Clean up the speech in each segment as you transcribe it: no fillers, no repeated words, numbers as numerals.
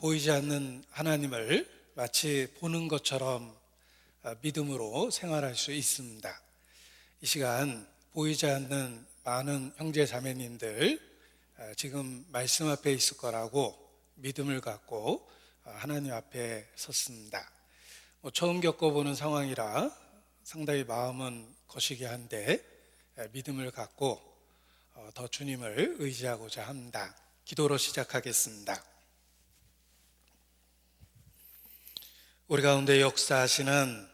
보이지 않는 하나님을 마치 보는 것처럼 믿음으로 생활할 수 있습니다. 이 시간 보이지 않는 많은 형제 자매님들 지금 말씀 앞에 있을 거라고 믿음을 갖고 하나님 앞에 섰습니다. 처음 겪어보는 상황이라 상당히 마음은 거시기 한데 믿음을 갖고 더 주님을 의지하고자 합니다. 기도로 시작하겠습니다. 우리 가운데 역사하시는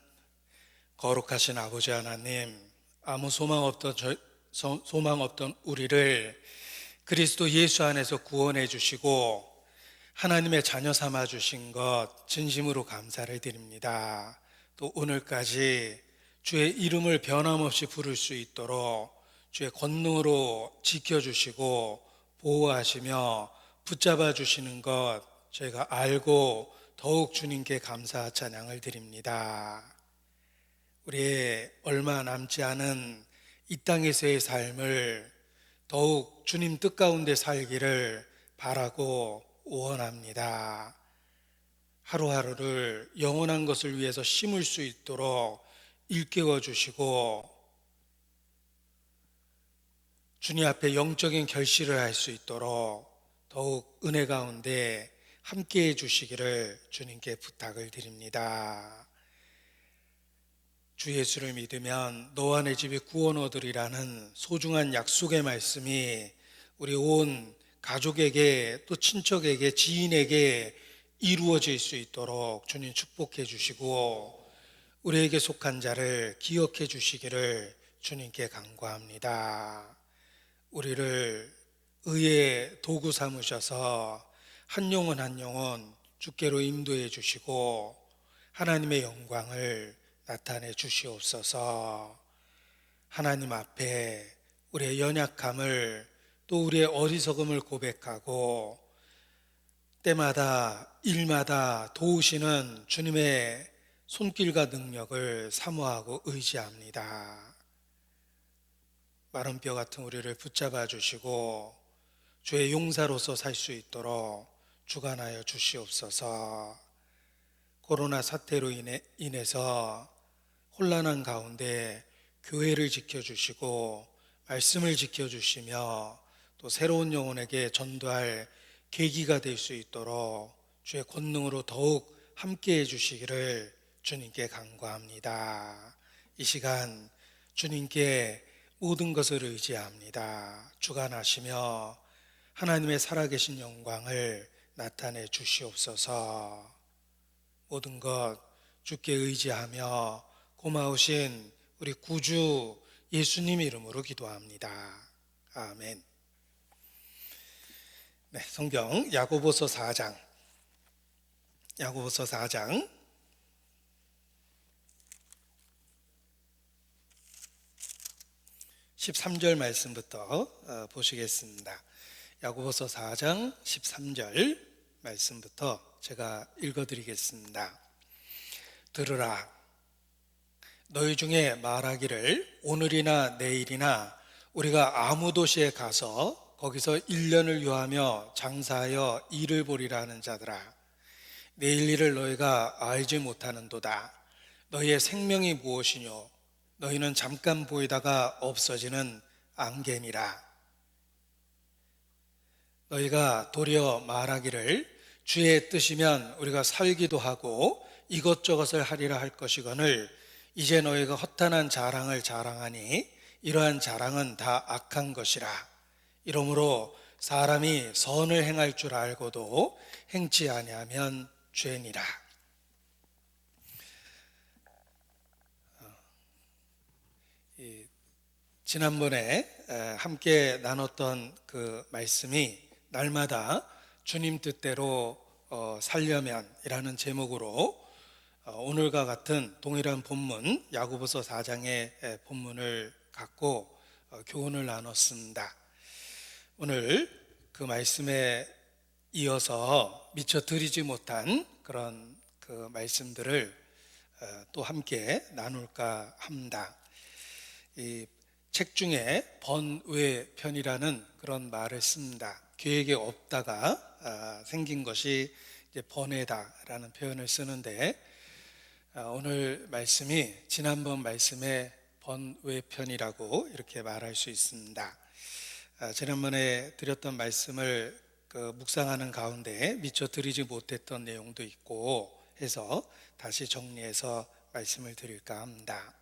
거룩하신 아버지 하나님, 아무 소망 없던 우리를 그리스도 예수 안에서 구원해 주시고 하나님의 자녀 삼아 주신 것 진심으로 감사를 드립니다. 또 오늘까지 주의 이름을 변함없이 부를 수 있도록 주의 권능으로 지켜주시고 보호하시며 붙잡아 주시는 것 저희가 알고 더욱 주님께 감사 찬양을 드립니다. 우리의 얼마 남지 않은 이 땅에서의 삶을 더욱 주님 뜻 가운데 살기를 바라고 원합니다. 하루하루를 영원한 것을 위해서 심을 수 있도록 일깨워 주시고 주님 앞에 영적인 결실을 할 수 있도록 더욱 은혜 가운데 함께해 주시기를 주님께 부탁을 드립니다. 주 예수를 믿으면 너와 내 집이 구원 얻으리라는 소중한 약속의 말씀이 우리 온 가족에게 또 친척에게 지인에게 이루어질 수 있도록 주님 축복해 주시고 우리에게 속한 자를 기억해 주시기를 주님께 간구합니다. 우리를 의의 도구 삼으셔서 한 영혼 한 영혼 주께로 인도해 주시고 하나님의 영광을 나타내 주시옵소서. 하나님 앞에 우리의 연약함을 또 우리의 어리석음을 고백하고 때마다 일마다 도우시는 주님의 손길과 능력을 사모하고 의지합니다. 마른 뼈 같은 우리를 붙잡아 주시고 주의 용사로서 살 수 있도록 주관하여 주시옵소서. 코로나 사태로 인해서 혼란한 가운데 교회를 지켜주시고 말씀을 지켜주시며 또 새로운 영혼에게 전도할 계기가 될 수 있도록 주의 권능으로 더욱 함께해 주시기를 주님께 간구합니다. 이 시간 주님께 모든 것을 의지합니다. 주관하시며 하나님의 살아계신 영광을 나타내 주시옵소서. 모든 것 주께 의지하며 고마우신 우리 구주 예수님 이름으로 기도합니다. 아멘. 네, 성경 야고보서 4장 13절 말씀부터 보시겠습니다. 야고보서 4장 13절 말씀부터 제가 읽어드리겠습니다. 들으라. 너희 중에 말하기를 오늘이나 내일이나 우리가 아무 도시에 가서 거기서 1년을 유하며 장사하여 일을 보리라 하는 자들아, 내일 일을 너희가 알지 못하는도다. 너희의 생명이 무엇이뇨? 너희는 잠깐 보이다가 없어지는 안개니라. 너희가 도리어 말하기를 주의 뜻이면 우리가 살기도 하고 이것저것을 하리라 할 것이거늘 이제 너희가 허탄한 자랑을 자랑하니 이러한 자랑은 다 악한 것이라. 이러므로 사람이 선을 행할 줄 알고도 행치 아니하면 죄니라. 지난번에 함께 나눴던 그 말씀이 날마다 주님 뜻대로 살려면 이라는 제목으로 오늘과 같은 동일한 본문 야고보서 4장의 본문을 갖고 교훈을 나눴습니다. 오늘 그 말씀에 이어서 미처 드리지 못한 그런 그 말씀들을 또 함께 나눌까 합니다. 이 책 중에 번외편이라는 그런 말을 씁니다. 계획에 없다가 생긴 것이 이제 번뇌다라는 표현을 쓰는데, 오늘 말씀이 지난번 말씀의 번외편이라고 이렇게 말할 수 있습니다. 지난번에 드렸던 말씀을 묵상하는 가운데 미처 드리지 못했던 내용도 있고 해서 다시 정리해서 말씀을 드릴까 합니다.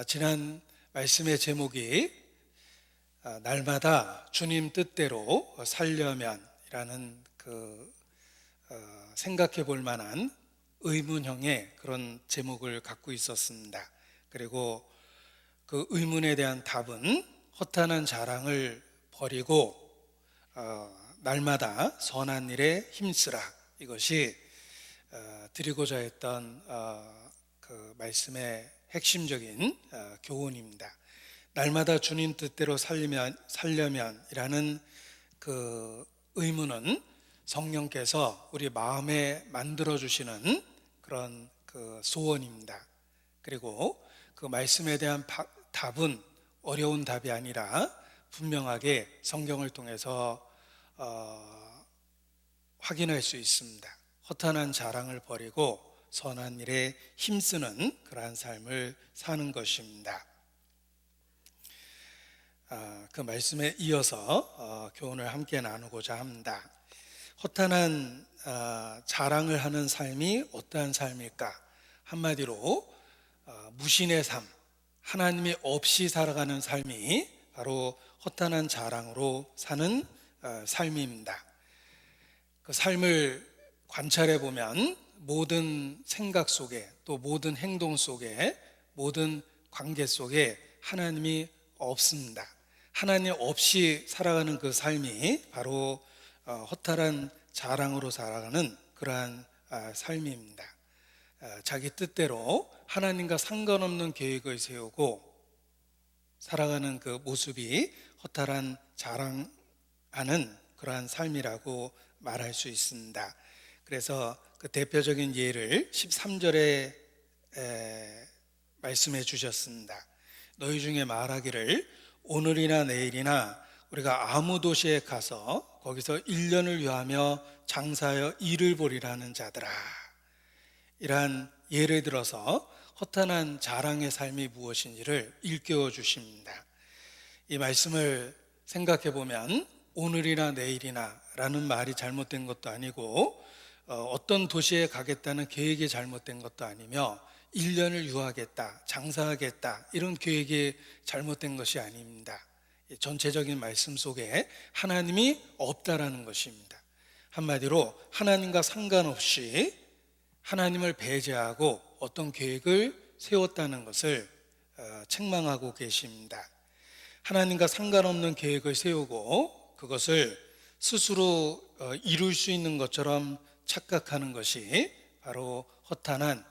지난 말씀의 제목이 날마다 주님 뜻대로 살려면이라는 생각해 볼 만한 의문형의 그런 제목을 갖고 있었습니다. 그리고 그 의문에 대한 답은 허탄한 자랑을 버리고 날마다 선한 일에 힘쓰라, 이것이 드리고자 했던 그 말씀의 핵심적인 교훈입니다. 날마다 주님 뜻대로 살려면이라는 그 의문은 성령께서 우리 마음에 만들어 주시는 그런 그 소원입니다. 그리고 그 말씀에 대한 답은 어려운 답이 아니라 분명하게 성경을 통해서 확인할 수 있습니다. 허탄한 자랑을 버리고 선한 일에 힘쓰는 그러한 삶을 사는 것입니다. 그 말씀에 이어서 교훈을 함께 나누고자 합니다. 허탄한 자랑을 하는 삶이 어떠한 삶일까? 한마디로 무신의 삶, 하나님이 없이 살아가는 삶이 바로 허탄한 자랑으로 사는 삶입니다. 그 삶을 관찰해 보면 모든 생각 속에, 또 모든 행동 속에, 모든 관계 속에 하나님이 없습니다. 하나님 없이 살아가는 그 삶이 바로 허탈한 자랑으로 살아가는 그러한 삶입니다. 자기 뜻대로 하나님과 상관없는 계획을 세우고 살아가는 그 모습이 허탈한 자랑하는 그러한 삶이라고 말할 수 있습니다. 그래서 그 대표적인 예를 13절에 말씀해 주셨습니다. 너희 중에 말하기를 오늘이나 내일이나 우리가 아무 도시에 가서 거기서 1년을 유하며 장사하여 일을 보리라는 자들아. 이러한 예를 들어서 허탄한 자랑의 삶이 무엇인지를 일깨워 주십니다. 이 말씀을 생각해 보면 오늘이나 내일이나 라는 말이 잘못된 것도 아니고 어떤 도시에 가겠다는 계획이 잘못된 것도 아니며 1년을 유하겠다, 장사하겠다 이런 계획이 잘못된 것이 아닙니다. 전체적인 말씀 속에 하나님이 없다라는 것입니다. 한마디로 하나님과 상관없이 하나님을 배제하고 어떤 계획을 세웠다는 것을 책망하고 계십니다. 하나님과 상관없는 계획을 세우고 그것을 스스로 이룰 수 있는 것처럼 착각하는 것이 바로 허탄한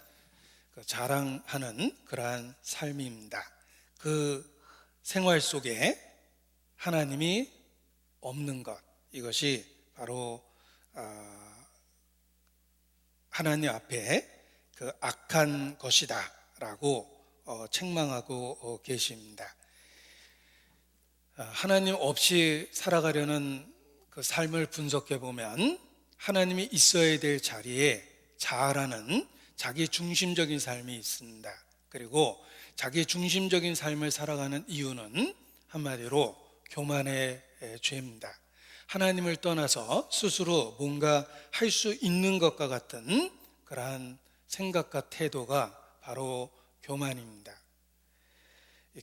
자랑하는 그러한 삶입니다. 그 생활 속에 하나님이 없는 것, 이것이 바로 하나님 앞에 그 악한 것이다 라고 책망하고 계십니다. 하나님 없이 살아가려는 그 삶을 분석해 보면 하나님이 있어야 될 자리에 자아라는 자기 중심적인 삶이 있습니다. 그리고 자기 중심적인 삶을 살아가는 이유는 한마디로 교만의 죄입니다. 하나님을 떠나서 스스로 뭔가 할 수 있는 것과 같은 그러한 생각과 태도가 바로 교만입니다.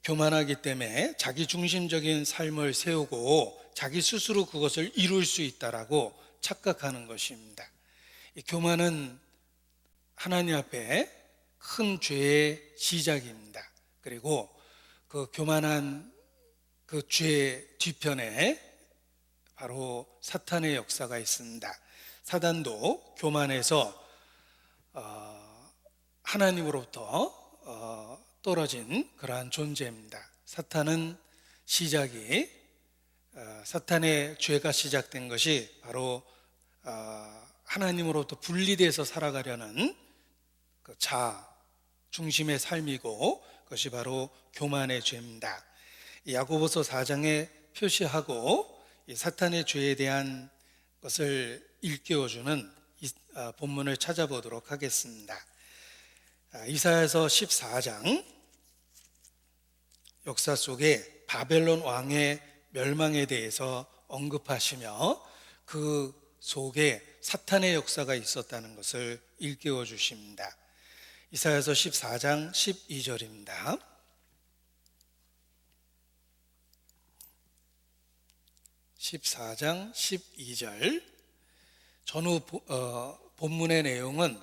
교만하기 때문에 자기 중심적인 삶을 세우고 자기 스스로 그것을 이룰 수 있다라고 착각하는 것입니다. 이 교만은 하나님 앞에 큰 죄의 시작입니다. 그리고 그 교만한 그 죄의 뒤편에 바로 사탄의 역사가 있습니다. 사단도 교만해서 하나님으로부터 떨어진 그러한 존재입니다. 사탄은 시작이 사탄의 죄가 시작된 것이 바로 하나님으로부터 분리돼서 살아가려는 그 자아 중심의 삶이고 그것이 바로 교만의 죄입니다. 야고보서 4장에 표시하고 이 사탄의 죄에 대한 것을 일깨워주는 본문을 찾아보도록 하겠습니다. 이사야서 14장, 역사 속에 바벨론 왕의 멸망에 대해서 언급하시며 그 속에 사탄의 역사가 있었다는 것을 일깨워 주십니다. 이사야서 14장 12절입니다. (14장 12절) 전후 본문의 내용은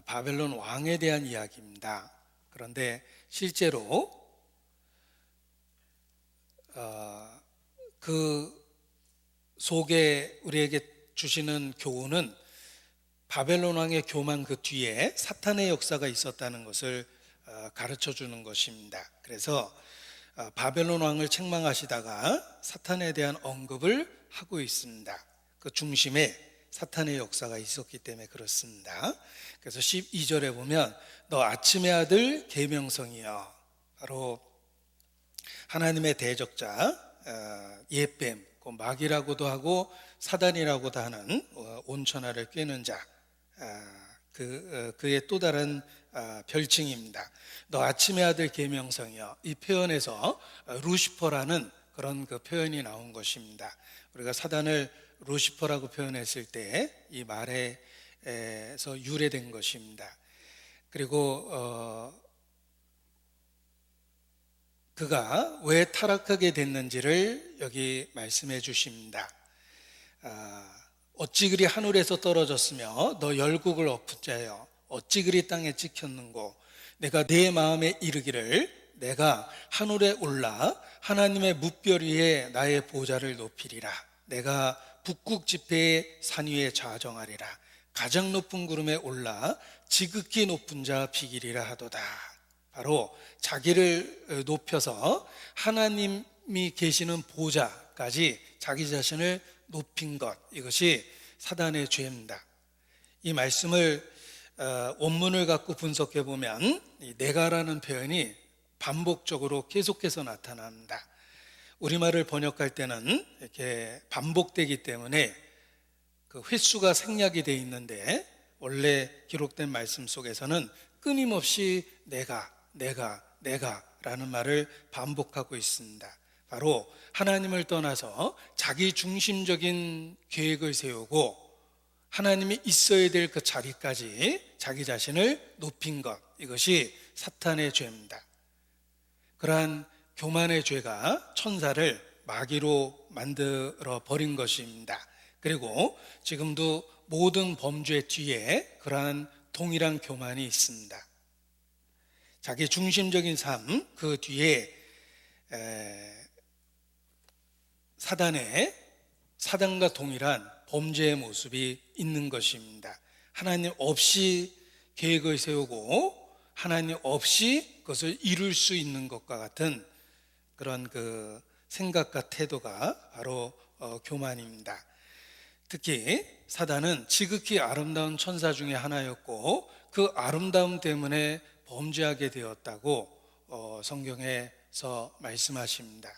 바벨론 왕에 대한 이야기입니다. 그런데 실제로 그 속에 우리에게 주시는 교훈은 바벨론 왕의 교만 그 뒤에 사탄의 역사가 있었다는 것을 가르쳐 주는 것입니다. 그래서 바벨론 왕을 책망하시다가 사탄에 대한 언급을 하고 있습니다. 그 중심에 사탄의 역사가 있었기 때문에 그렇습니다. 그래서 12절에 보면 너 아침의 아들 계명성이여, 바로 하나님의 대적자 예뱀, 마귀라고도 하고 사단이라고도 하는 온천하를 꿰는 자, 그의 또 다른 별칭입니다. 너 아침의 아들 계명성이여, 이 표현에서 루시퍼라는 그런 그 표현이 나온 것입니다. 우리가 사단을 루시퍼라고 표현했을 때 이 말에서 유래된 것입니다. 그리고 그가 왜 타락하게 됐는지를 여기 말씀해 주십니다. 어찌 그리 하늘에서 떨어졌으며 너 열국을 엎은 자여, 어찌 그리 땅에 찍혔는고, 내가 내 마음에 이르기를 내가 하늘에 올라 하나님의 뭇별 위에 나의 보좌를 높이리라. 내가 북극 지폐의 산 위에 좌정하리라. 가장 높은 구름에 올라 지극히 높은 자 비기리라 하도다. 바로 자기를 높여서 하나님이 계시는 보좌까지 자기 자신을 높인 것, 이것이 사단의 죄입니다. 이 말씀을 원문을 갖고 분석해 보면 내가라는 표현이 반복적으로 계속해서 나타납니다. 우리말을 번역할 때는 이렇게 반복되기 때문에 그 횟수가 생략이 되어 있는데, 원래 기록된 말씀 속에서는 끊임없이 내가라는 말을 반복하고 있습니다. 바로 하나님을 떠나서 자기 중심적인 계획을 세우고 하나님이 있어야 될 그 자리까지 자기 자신을 높인 것, 이것이 사탄의 죄입니다. 그러한 교만의 죄가 천사를 마귀로 만들어 버린 것입니다. 그리고 지금도 모든 범죄 뒤에 그러한 동일한 교만이 있습니다. 자기 중심적인 삶, 그 뒤에 사단과 동일한 범죄의 모습이 있는 것입니다. 하나님 없이 계획을 세우고 하나님 없이 그것을 이룰 수 있는 것과 같은 그런 그 생각과 태도가 바로 교만입니다. 특히 사단은 지극히 아름다운 천사 중에 하나였고 그 아름다움 때문에 범죄하게 되었다고 성경에서 말씀하십니다.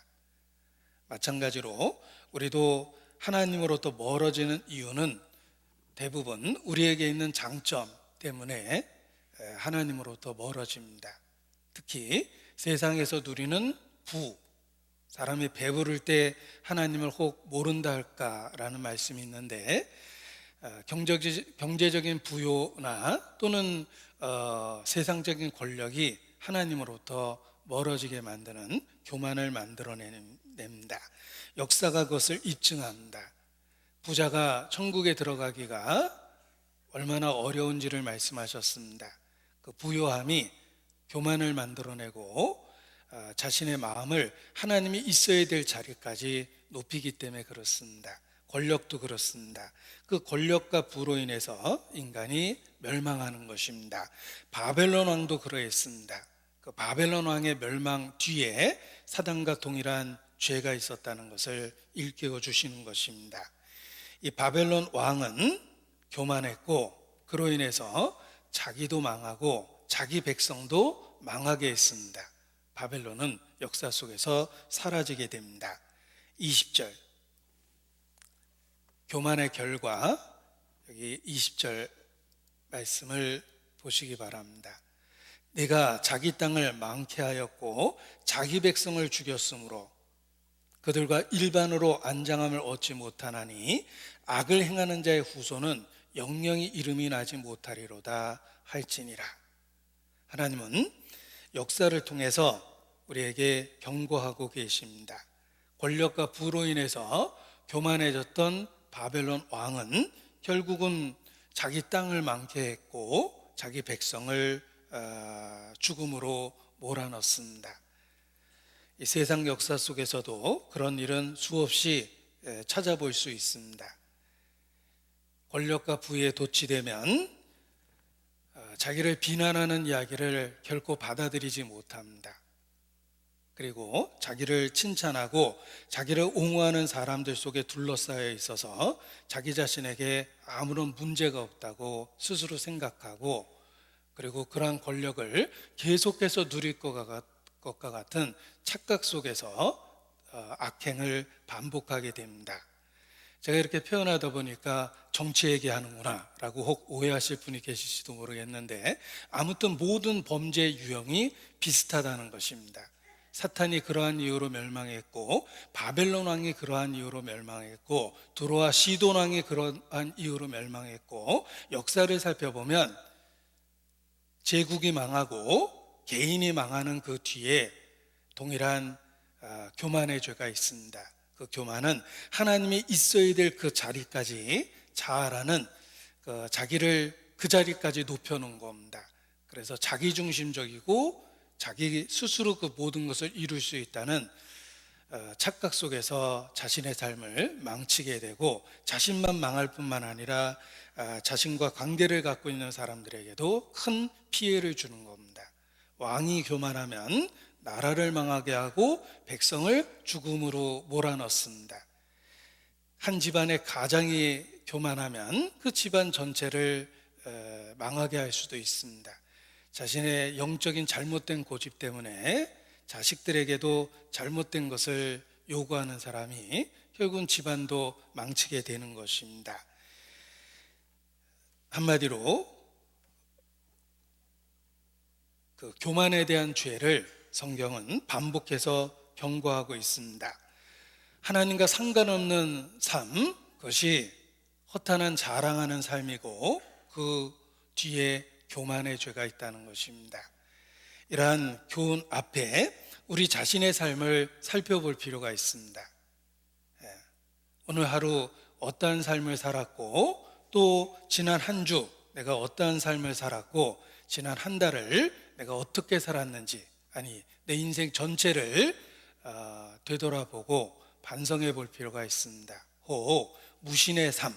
마찬가지로 우리도 하나님으로부터 멀어지는 이유는 대부분 우리에게 있는 장점 때문에 하나님으로부터 멀어집니다. 특히 세상에서 누리는 사람이 배부를 때 하나님을 혹 모른다 할까라는 말씀이 있는데, 경제적인 부요나 또는 세상적인 권력이 하나님으로부터 멀어지게 만드는 교만을 만들어냅니다. 역사가 그것을 입증합니다. 부자가 천국에 들어가기가 얼마나 어려운지를 말씀하셨습니다. 그 부요함이 교만을 만들어내고 자신의 마음을 하나님이 있어야 될 자리까지 높이기 때문에 그렇습니다. 권력도 그렇습니다. 그 권력과 부로 인해서 인간이 멸망하는 것입니다. 바벨론 왕도 그러했습니다. 그 바벨론 왕의 멸망 뒤에 사단과 동일한 죄가 있었다는 것을 일깨워 주시는 것입니다. 이 바벨론 왕은 교만했고 그로 인해서 자기도 망하고 자기 백성도 망하게 했습니다. 바벨론은 역사 속에서 사라지게 됩니다. 20절, 교만의 결과, 여기 20절 말씀을 보시기 바랍니다. 네가 자기 땅을 망케 하였고 자기 백성을 죽였으므로 그들과 일반으로 안장함을 얻지 못하나니 악을 행하는 자의 후손은 영영이 이름이 나지 못하리로다 할지니라. 하나님은 역사를 통해서 우리에게 경고하고 계십니다. 권력과 부로 인해서 교만해졌던 바벨론 왕은 결국은 자기 땅을 망케 했고 자기 백성을 죽음으로 몰아넣습니다. 이 세상 역사 속에서도 그런 일은 수없이 찾아볼 수 있습니다. 권력과 부에 도취되면 자기를 비난하는 이야기를 결코 받아들이지 못합니다. 그리고 자기를 칭찬하고 자기를 옹호하는 사람들 속에 둘러싸여 있어서 자기 자신에게 아무런 문제가 없다고 스스로 생각하고, 그리고 그러한 권력을 계속해서 누릴 것과 같은 착각 속에서 악행을 반복하게 됩니다. 제가 이렇게 표현하다 보니까 정치 얘기하는구나 라고 혹 오해하실 분이 계실지도 모르겠는데, 아무튼 모든 범죄 유형이 비슷하다는 것입니다. 사탄이 그러한 이유로 멸망했고, 바벨론 왕이 그러한 이유로 멸망했고, 두로와 시돈 왕이 그러한 이유로 멸망했고, 역사를 살펴보면 제국이 망하고 개인이 망하는 그 뒤에 동일한 교만의 죄가 있습니다. 그 교만은 하나님이 있어야 될 그 자리까지 자아라는 자기를 그 자리까지 높여놓은 겁니다. 그래서 자기중심적이고 자기 스스로 그 모든 것을 이룰 수 있다는 착각 속에서 자신의 삶을 망치게 되고, 자신만 망할 뿐만 아니라 자신과 관계를 갖고 있는 사람들에게도 큰 피해를 주는 겁니다. 왕이 교만하면 나라를 망하게 하고 백성을 죽음으로 몰아넣습니다. 한 집안의 가장이 교만하면 그 집안 전체를 망하게 할 수도 있습니다. 자신의 영적인 잘못된 고집 때문에 자식들에게도 잘못된 것을 요구하는 사람이 결국은 집안도 망치게 되는 것입니다. 한마디로 그 교만에 대한 죄를 성경은 반복해서 경고하고 있습니다. 하나님과 상관없는 삶, 그것이 허탄한 자랑하는 삶이고 그 뒤에 교만의 죄가 있다는 것입니다. 이러한 교훈 앞에 우리 자신의 삶을 살펴볼 필요가 있습니다. 오늘 하루 어떠한 삶을 살았고, 또 지난 한 주 내가 어떠한 삶을 살았고, 지난 한 달을 내가 어떻게 살았는지, 아니 내 인생 전체를 되돌아보고 반성해 볼 필요가 있습니다. 혹 무신의 삶,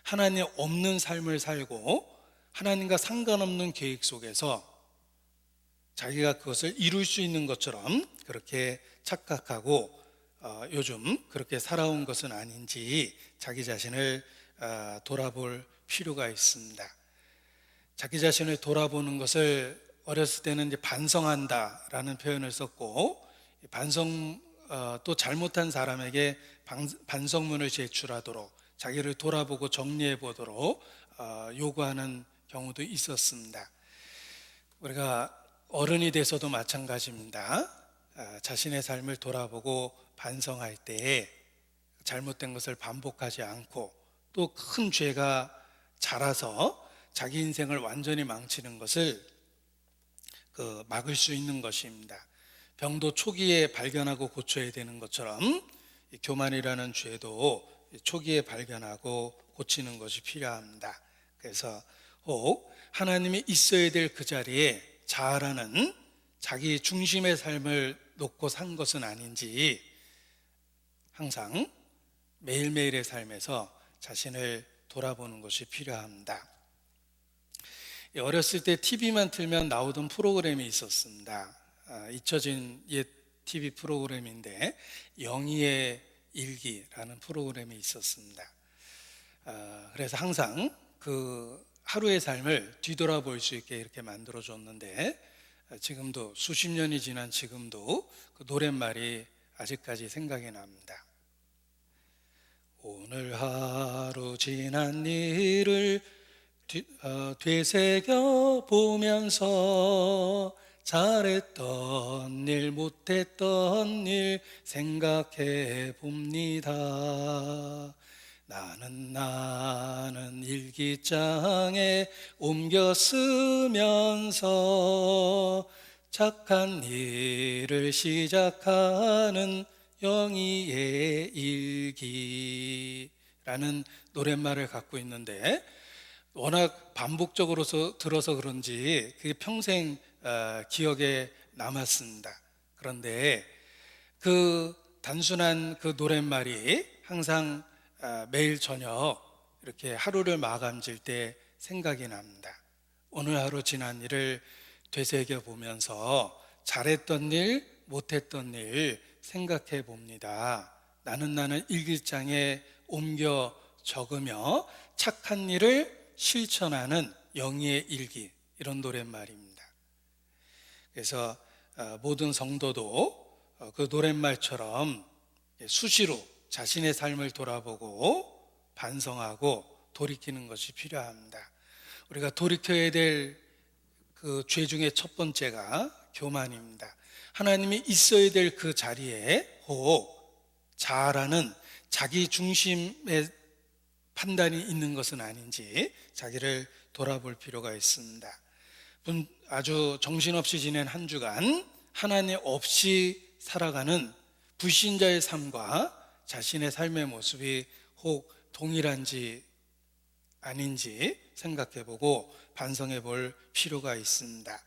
하나님 없는 삶을 살고 하나님과 상관없는 계획 속에서 자기가 그것을 이룰 수 있는 것처럼 그렇게 착각하고 요즘 그렇게 살아온 것은 아닌지 자기 자신을 돌아볼 필요가 있습니다. 자기 자신을 돌아보는 것을 어렸을 때는 이제 반성한다라는 표현을 썼고, 또 잘못한 사람에게 반성문을 제출하도록 자기를 돌아보고 정리해 보도록 요구하는 경우도 있었습니다. 우리가 어른이 돼서도 마찬가지입니다. 자신의 삶을 돌아보고 반성할 때에 잘못된 것을 반복하지 않고, 또 큰 죄가 자라서 자기 인생을 완전히 망치는 것을 막을 수 있는 것입니다. 병도 초기에 발견하고 고쳐야 되는 것처럼 교만이라는 죄도 초기에 발견하고 고치는 것이 필요합니다. 그래서 혹 하나님이 있어야 될 그 자리에 자아라는 자기 중심의 삶을 놓고 산 것은 아닌지 항상 매일매일의 삶에서 자신을 돌아보는 것이 필요합니다. 어렸을 때 TV만 틀면 나오던 프로그램이 있었습니다. 잊혀진 옛 TV 프로그램인데 영희의 일기라는 프로그램이 있었습니다. 그래서 항상 그 하루의 삶을 뒤돌아볼 수 있게 이렇게 만들어줬는데, 지금도 수십 년이 지난 지금도 그 노랫말이 아직까지 생각이 납니다. 오늘 지난 일을 되새겨 보면서 잘했던 일 못했던 일 생각해 봅니다. 나는 일기장에 옮겨 쓰면서 착한 일을 시작하는 영희의 일기라는 노랫말을 갖고 있는데, 워낙 반복적으로 들어서 그런지 그게 평생 기억에 남았습니다. 그런데 그 단순한 그 노랫말이 항상 매일 저녁 이렇게 하루를 마감질 때 생각이 납니다. 오늘 하루 지난 일을 되새겨 보면서 잘했던 일, 못했던 일 생각해 봅니다. 나는 일기장에 옮겨 적으며 착한 일을 실천하는 영희의 일기, 이런 노랫말입니다. 그래서 모든 성도도 그 노랫말처럼 수시로 자신의 삶을 돌아보고 반성하고 돌이키는 것이 필요합니다. 우리가 돌이켜야 될 그 죄 중에 첫 번째가 교만입니다. 하나님이 있어야 될 그 자리에 혹 자아라는 자기 중심의 판단이 있는 것은 아닌지 자기를 돌아볼 필요가 있습니다. 아주 정신없이 지낸 한 주간 하나님 없이 살아가는 불신자의 삶과 자신의 삶의 모습이 혹 동일한지 아닌지 생각해보고 반성해볼 필요가 있습니다.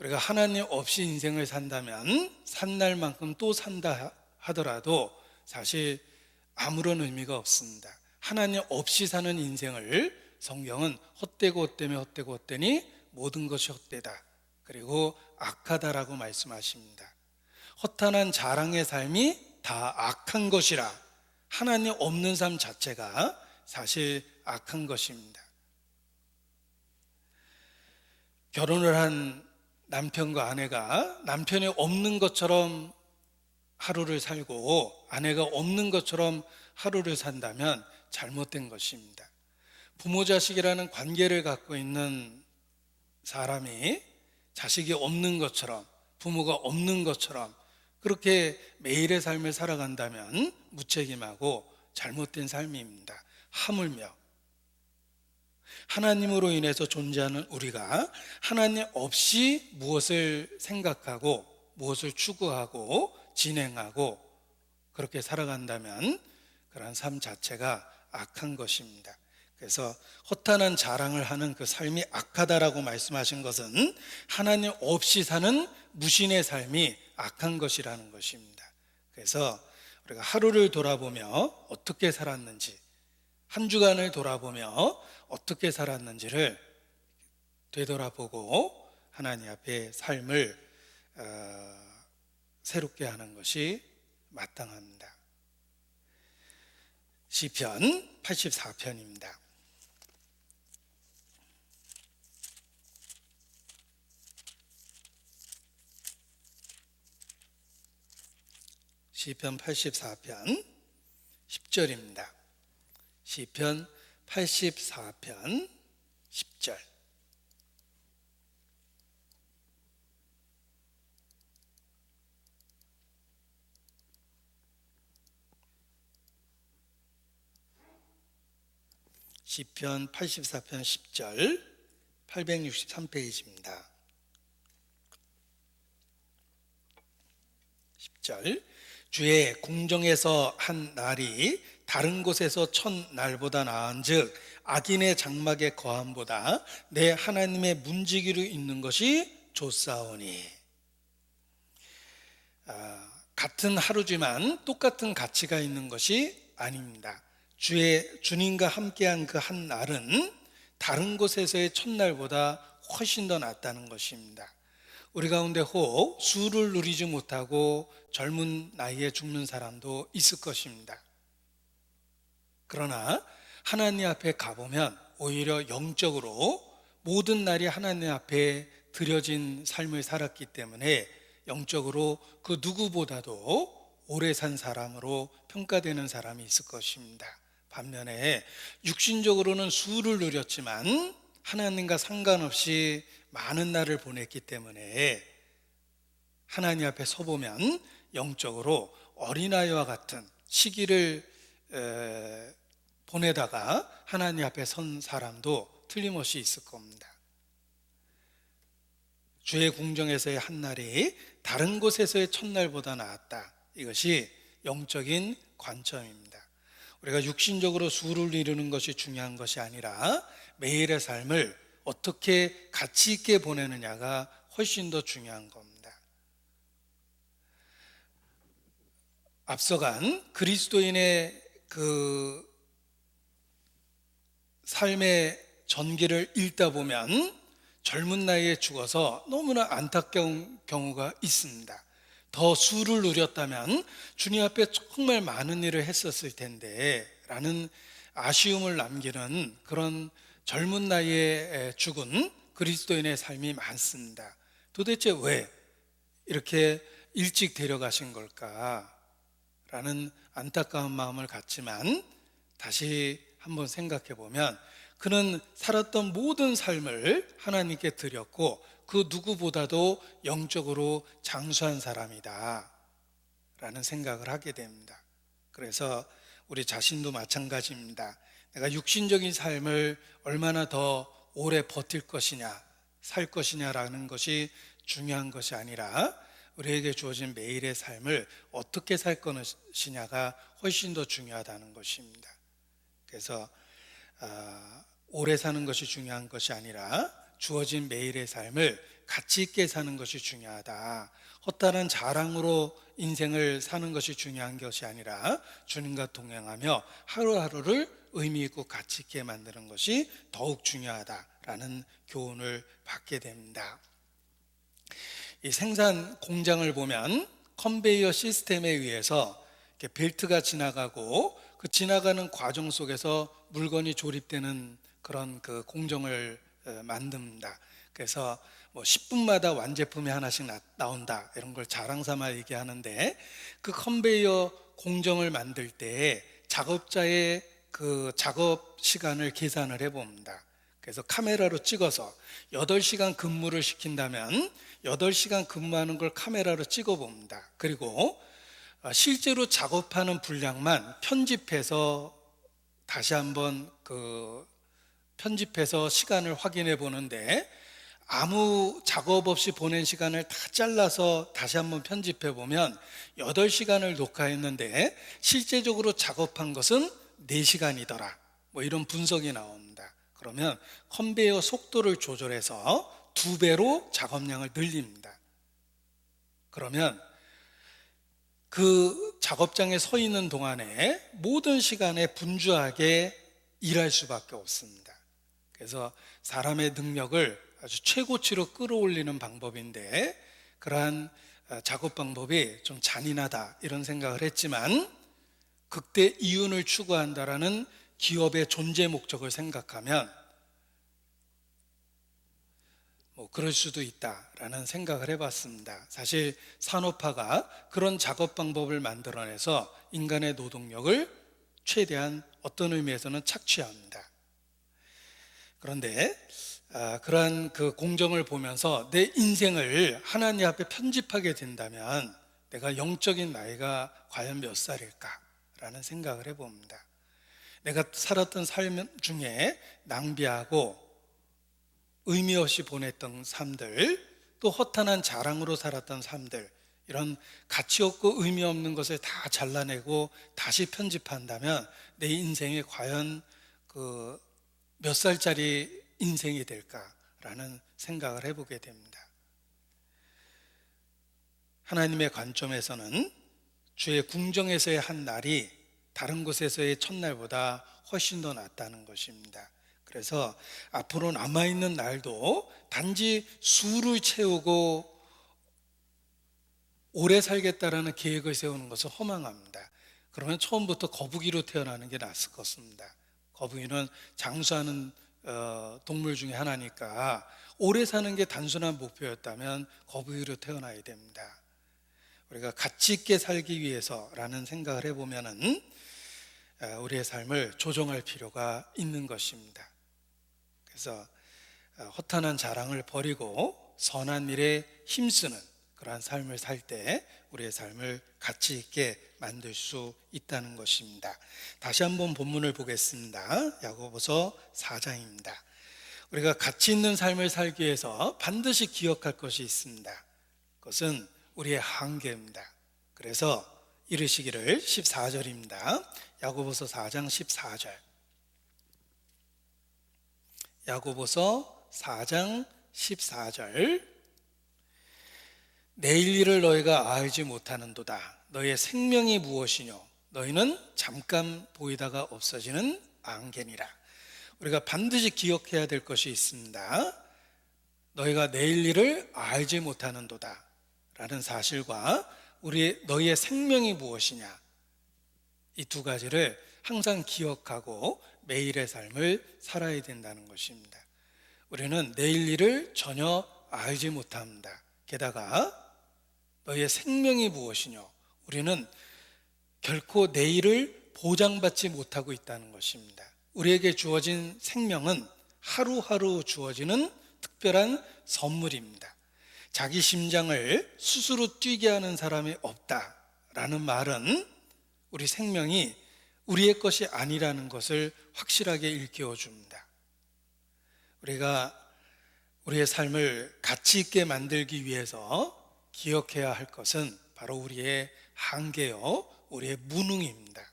우리가 하나님 없이 인생을 산다면 산 날만큼 또 산다 하더라도 사실 아무런 의미가 없습니다. 하나님 없이 사는 인생을 성경은 헛되고 헛되니 모든 것이 헛되다, 그리고 악하다라고 말씀하십니다. 허탄한 자랑의 삶이 다 악한 것이라, 하나님 없는 삶 자체가 사실 악한 것입니다. 결혼을 한 남편과 아내가 남편이 없는 것처럼 하루를 살고 아내가 없는 것처럼 하루를 산다면 잘못된 것입니다. 부모 자식이라는 관계를 갖고 있는 사람이 자식이 없는 것처럼, 부모가 없는 것처럼 그렇게 매일의 삶을 살아간다면 무책임하고 잘못된 삶입니다. 하물며 하나님으로 인해서 존재하는 우리가 하나님 없이 무엇을 생각하고 무엇을 추구하고 진행하고 그렇게 살아간다면 그러한 삶 자체가 악한 것입니다. 그래서 허탄한 자랑을 하는 그 삶이 악하다라고 말씀하신 것은 하나님 없이 사는 무신의 삶이 악한 것이라는 것입니다. 그래서 우리가 하루를 돌아보며 어떻게 살았는지, 한 주간을 돌아보며 어떻게 살았는지를 되돌아보고 하나님 앞에 삶을 새롭게 하는 것이 마땅합니다. 시편 84편입니다. 시편 84편 10절입니다. 시편 84편 10절. 시편 84편 10절, 863페이지입니다. 10절. 주의 궁정에서 한 날이 다른 곳에서 천 날보다 나은즉 악인의 장막의 거함보다 내 하나님의 문지기로 있는 것이 좋사오니. 같은 하루지만 똑같은 가치가 있는 것이 아닙니다. 주님과 함께한 그 한 날은 다른 곳에서의 첫날보다 훨씬 더 낫다는 것입니다. 우리 가운데 혹 수를 누리지 못하고 젊은 나이에 죽는 사람도 있을 것입니다. 그러나 하나님 앞에 가보면 오히려 영적으로 모든 날이 하나님 앞에 드려진 삶을 살았기 때문에 영적으로 그 누구보다도 오래 산 사람으로 평가되는 사람이 있을 것입니다. 반면에 육신적으로는 수를 누렸지만 하나님과 상관없이 많은 날을 보냈기 때문에 하나님 앞에 서보면 영적으로 어린아이와 같은 시기를 보내다가 하나님 앞에 선 사람도 틀림없이 있을 겁니다. 주의 궁정에서의 한 날이 다른 곳에서의 첫날보다 나았다. 이것이 영적인 관점입니다. 우리가 육신적으로 수를 이루는 것이 중요한 것이 아니라 매일의 삶을 어떻게 가치 있게 보내느냐가 훨씬 더 중요한 겁니다. 앞서간 그리스도인의 그 삶의 전기를 읽다 보면 젊은 나이에 죽어서 너무나 안타까운 경우가 있습니다. 더 수를 누렸다면 주님 앞에 정말 많은 일을 했었을 텐데 라는 아쉬움을 남기는 그런 젊은 나이에 죽은 그리스도인의 삶이 많습니다. 도대체 왜 이렇게 일찍 데려가신 걸까? 라는 안타까운 마음을 갖지만 다시 한번 생각해 보면 그는 살았던 모든 삶을 하나님께 드렸고 그 누구보다도 영적으로 장수한 사람이다 라는 생각을 하게 됩니다. 그래서 우리 자신도 마찬가지입니다. 내가 육신적인 삶을 얼마나 더 오래 버틸 것이냐, 살 것이냐라는 것이 중요한 것이 아니라 우리에게 주어진 매일의 삶을 어떻게 살 것이냐가 훨씬 더 중요하다는 것입니다. 그래서 오래 사는 것이 중요한 것이 아니라 주어진 매일의 삶을 가치 있게 사는 것이 중요하다. 헛다른 자랑으로 인생을 사는 것이 중요한 것이 아니라 주님과 동행하며 하루하루를 의미 있고 가치 있게 만드는 것이 더욱 중요하다라는 교훈을 받게 됩니다. 이 생산 공장을 보면 컨베이어 시스템에 의해서 이렇게 벨트가 지나가고 그 지나가는 과정 속에서 물건이 조립되는 그런 그 공정을 만듭니다. 그래서 뭐 10분마다 완제품이 하나씩 나온다 이런 걸 자랑삼아 얘기하는데 그 컨베이어 공정을 만들 때 작업자의 그 작업 시간을 계산을 해봅니다. 그래서 카메라로 찍어서 8시간 근무를 시킨다면 8시간 근무하는 걸 카메라로 찍어봅니다. 그리고 실제로 작업하는 분량만 편집해서 다시 한번 편집해서 시간을 확인해 보는데 아무 작업 없이 보낸 시간을 다 잘라서 다시 한번 편집해 보면 8시간을 녹화했는데 실제적으로 작업한 것은 4시간이더라. 뭐 이런 분석이 나옵니다. 그러면 컨베이어 속도를 조절해서 2배로 작업량을 늘립니다. 그러면 그 작업장에 서 있는 동안에 모든 시간에 분주하게 일할 수밖에 없습니다. 그래서 사람의 능력을 아주 최고치로 끌어올리는 방법인데 그러한 작업 방법이 좀 잔인하다 이런 생각을 했지만 극대 이윤을 추구한다라는 기업의 존재 목적을 생각하면 뭐 그럴 수도 있다라는 생각을 해봤습니다. 사실 산업화가 그런 작업 방법을 만들어내서 인간의 노동력을 최대한 어떤 의미에서는 착취합니다. 그런데 그러한 그 공정을 보면서 내 인생을 하나님 앞에 편집하게 된다면 내가 영적인 나이가 과연 몇 살일까라는 생각을 해봅니다. 내가 살았던 삶 중에 낭비하고 의미 없이 보냈던 삶들, 또 허탄한 자랑으로 살았던 삶들, 이런 가치 없고 의미 없는 것을 다 잘라내고 다시 편집한다면 내 인생이 과연 그 몇 살짜리 인생이 될까라는 생각을 해보게 됩니다. 하나님의 관점에서는 주의 궁정에서의 한 날이 다른 곳에서의 첫날보다 훨씬 더 낫다는 것입니다. 그래서 앞으로 남아있는 날도 단지 수를 채우고 오래 살겠다라는 계획을 세우는 것은 허망합니다. 그러면 처음부터 거북이로 태어나는 게 낫을 것 같습니다. 거북이는 장수하는 동물 중에 하나니까 오래 사는 게 단순한 목표였다면 거북이로 태어나야 됩니다. 우리가 가치 있게 살기 위해서라는 생각을 해보면은 우리의 삶을 조정할 필요가 있는 것입니다. 그래서 허탄한 자랑을 버리고 선한 일에 힘쓰는 그러한 삶을 살 때 우리의 삶을 가치 있게 만들 수 있다는 것입니다. 다시 한번 본문을 보겠습니다. 야고보서 4장입니다. 우리가 가치 있는 삶을 살기 위해서 반드시 기억할 것이 있습니다. 그것은 우리의 한계입니다. 그래서 이르시기를 14절입니다. 야고보서 4장 14절. 야고보서 4장 14절. 내일 일을 너희가 알지 못하는도다. 너희의 생명이 무엇이뇨? 너희는 잠깐 보이다가 없어지는 안개니라. 우리가 반드시 기억해야 될 것이 있습니다. 너희가 내일 일을 알지 못하는도다 라는 사실과 너희의 생명이 무엇이냐, 이 두 가지를 항상 기억하고 매일의 삶을 살아야 된다는 것입니다. 우리는 내일 일을 전혀 알지 못합니다. 게다가 너희의 생명이 무엇이뇨? 우리는 결코 내일을 보장받지 못하고 있다는 것입니다. 우리에게 주어진 생명은 하루하루 주어지는 특별한 선물입니다. 자기 심장을 스스로 뛰게 하는 사람이 없다라는 말은 우리 생명이 우리의 것이 아니라는 것을 확실하게 일깨워 줍니다. 우리가 우리의 삶을 가치 있게 만들기 위해서 기억해야 할 것은 바로 우리의 한계요, 우리의 무능입니다.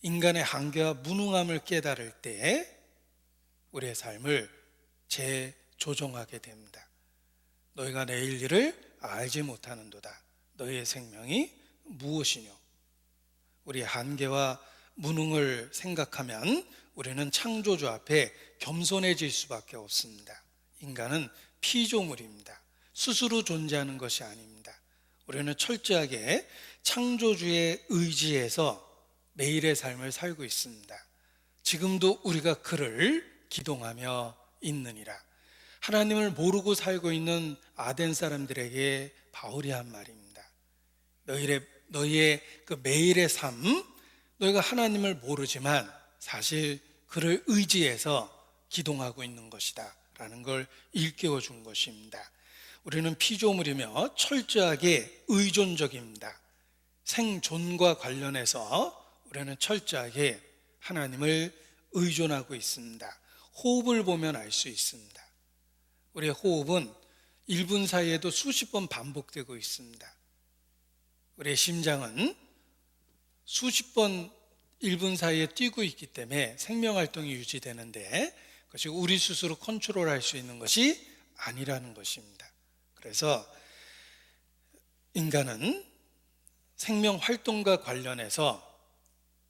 인간의 한계와 무능함을 깨달을 때 우리의 삶을 재조정하게 됩니다. 너희가 내일 일을 알지 못하는도다. 너희의 생명이 무엇이뇨? 우리의 한계와 무능을 생각하면 우리는 창조주 앞에 겸손해질 수밖에 없습니다. 인간은 피조물입니다. 스스로 존재하는 것이 아닙니다. 우리는 철저하게 창조주의 의지에서 매일의 삶을 살고 있습니다. 지금도 우리가 그를 기동하며 있느니라. 하나님을 모르고 살고 있는 아덴 사람들에게 바울이 한 말입니다. 너희의 그 매일의 삶, 너희가 하나님을 모르지만 사실 그를 의지해서 기동하고 있는 것이다 라는 걸 일깨워 준 것입니다. 우리는 피조물이며 철저하게 의존적입니다. 생존과 관련해서 우리는 철저하게 하나님을 의존하고 있습니다. 호흡을 보면 알 수 있습니다. 우리의 호흡은 1분 사이에도 수십 번 반복되고 있습니다. 우리의 심장은 수십 번 1분 사이에 뛰고 있기 때문에 생명활동이 유지되는데 그것이 우리 스스로 컨트롤할 수 있는 것이 아니라는 것입니다. 그래서 인간은 생명활동과 관련해서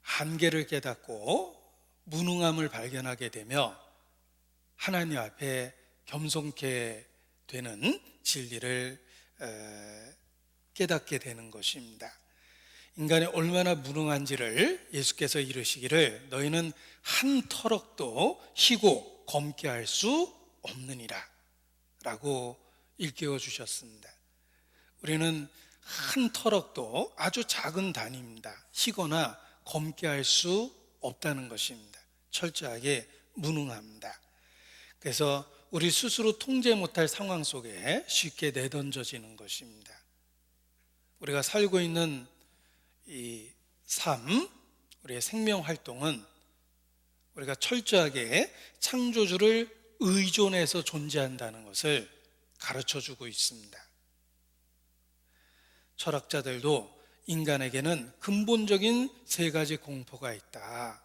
한계를 깨닫고 무능함을 발견하게 되며 하나님 앞에 겸손케 되는 진리를 깨닫게 되는 것입니다. 인간이 얼마나 무능한지를 예수께서 이르시기를 너희는 한 터럭도 희고 검게 할 수 없느니라 라고 일깨워 주셨습니다. 우리는 한 터럭도 아주 작은 단위입니다. 희거나 검게 할 수 없다는 것입니다. 철저하게 무능합니다. 그래서 우리 스스로 통제 못할 상황 속에 쉽게 내던져지는 것입니다. 우리가 살고 있는 이 삶, 우리의 생명 활동은 우리가 철저하게 창조주를 의존해서 존재한다는 것을 가르쳐 주고 있습니다. 철학자들도 인간에게는 근본적인 세 가지 공포가 있다.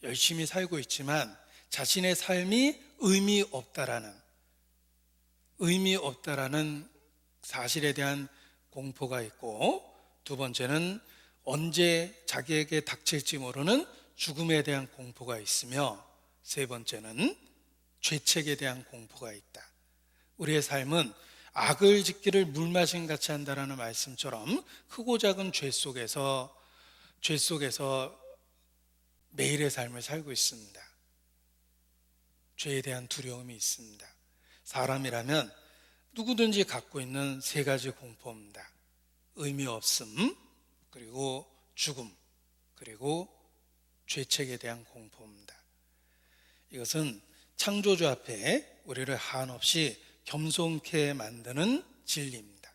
열심히 살고 있지만 자신의 삶이 의미 없다라는 사실에 대한 공포가 있고, 두 번째는 언제 자기에게 닥칠지 모르는 죽음에 대한 공포가 있으며, 세 번째는 죄책에 대한 공포가 있다. 우리의 삶은 악을 짓기를 물마신 같이 한다라는 말씀처럼 크고 작은 죄 속에서 매일의 삶을 살고 있습니다. 죄에 대한 두려움이 있습니다. 사람이라면 누구든지 갖고 있는 세 가지 공포입니다. 의미 없음, 그리고 죽음, 그리고 죄책에 대한 공포입니다. 이것은 창조주 앞에 우리를 한없이 겸손케 만드는 진리입니다.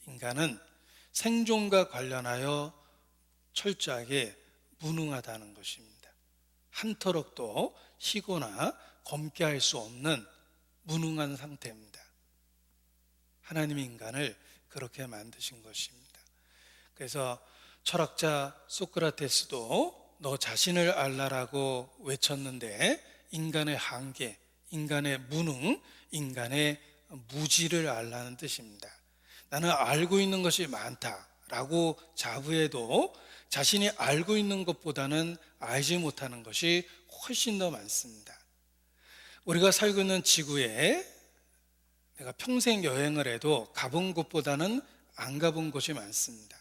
인간은 생존과 관련하여 철저하게 무능하다는 것입니다. 한터럭도 희고나 검게 할 수 없는 무능한 상태입니다. 하나님이 인간을 그렇게 만드신 것입니다. 그래서 철학자 소크라테스도 너 자신을 알라라고 외쳤는데 인간의 한계, 인간의 무능, 인간의 무지를 알라는 뜻입니다. 나는 알고 있는 것이 많다라고 자부해도 자신이 알고 있는 것보다는 알지 못하는 것이 훨씬 더 많습니다. 우리가 살고 있는 지구에 내가 평생 여행을 해도 가본 곳보다는 안 가본 곳이 많습니다.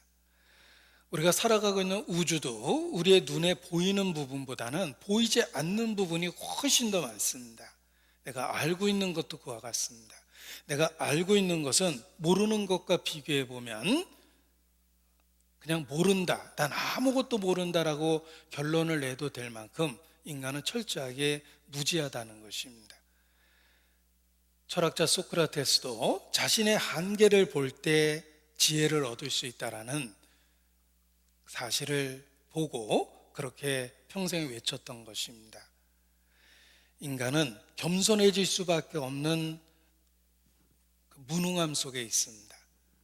우리가 살아가고 있는 우주도 우리의 눈에 보이는 부분보다는 보이지 않는 부분이 훨씬 더 많습니다. 내가 알고 있는 것도 그와 같습니다. 내가 알고 있는 것은 모르는 것과 비교해 보면 그냥 모른다, 난 아무것도 모른다라고 결론을 내도 될 만큼 인간은 철저하게 무지하다는 것입니다. 철학자 소크라테스도 자신의 한계를 볼 때 지혜를 얻을 수 있다라는 사실을 보고 그렇게 평생 외쳤던 것입니다. 인간은 겸손해질 수밖에 없는 그 무능함 속에 있습니다.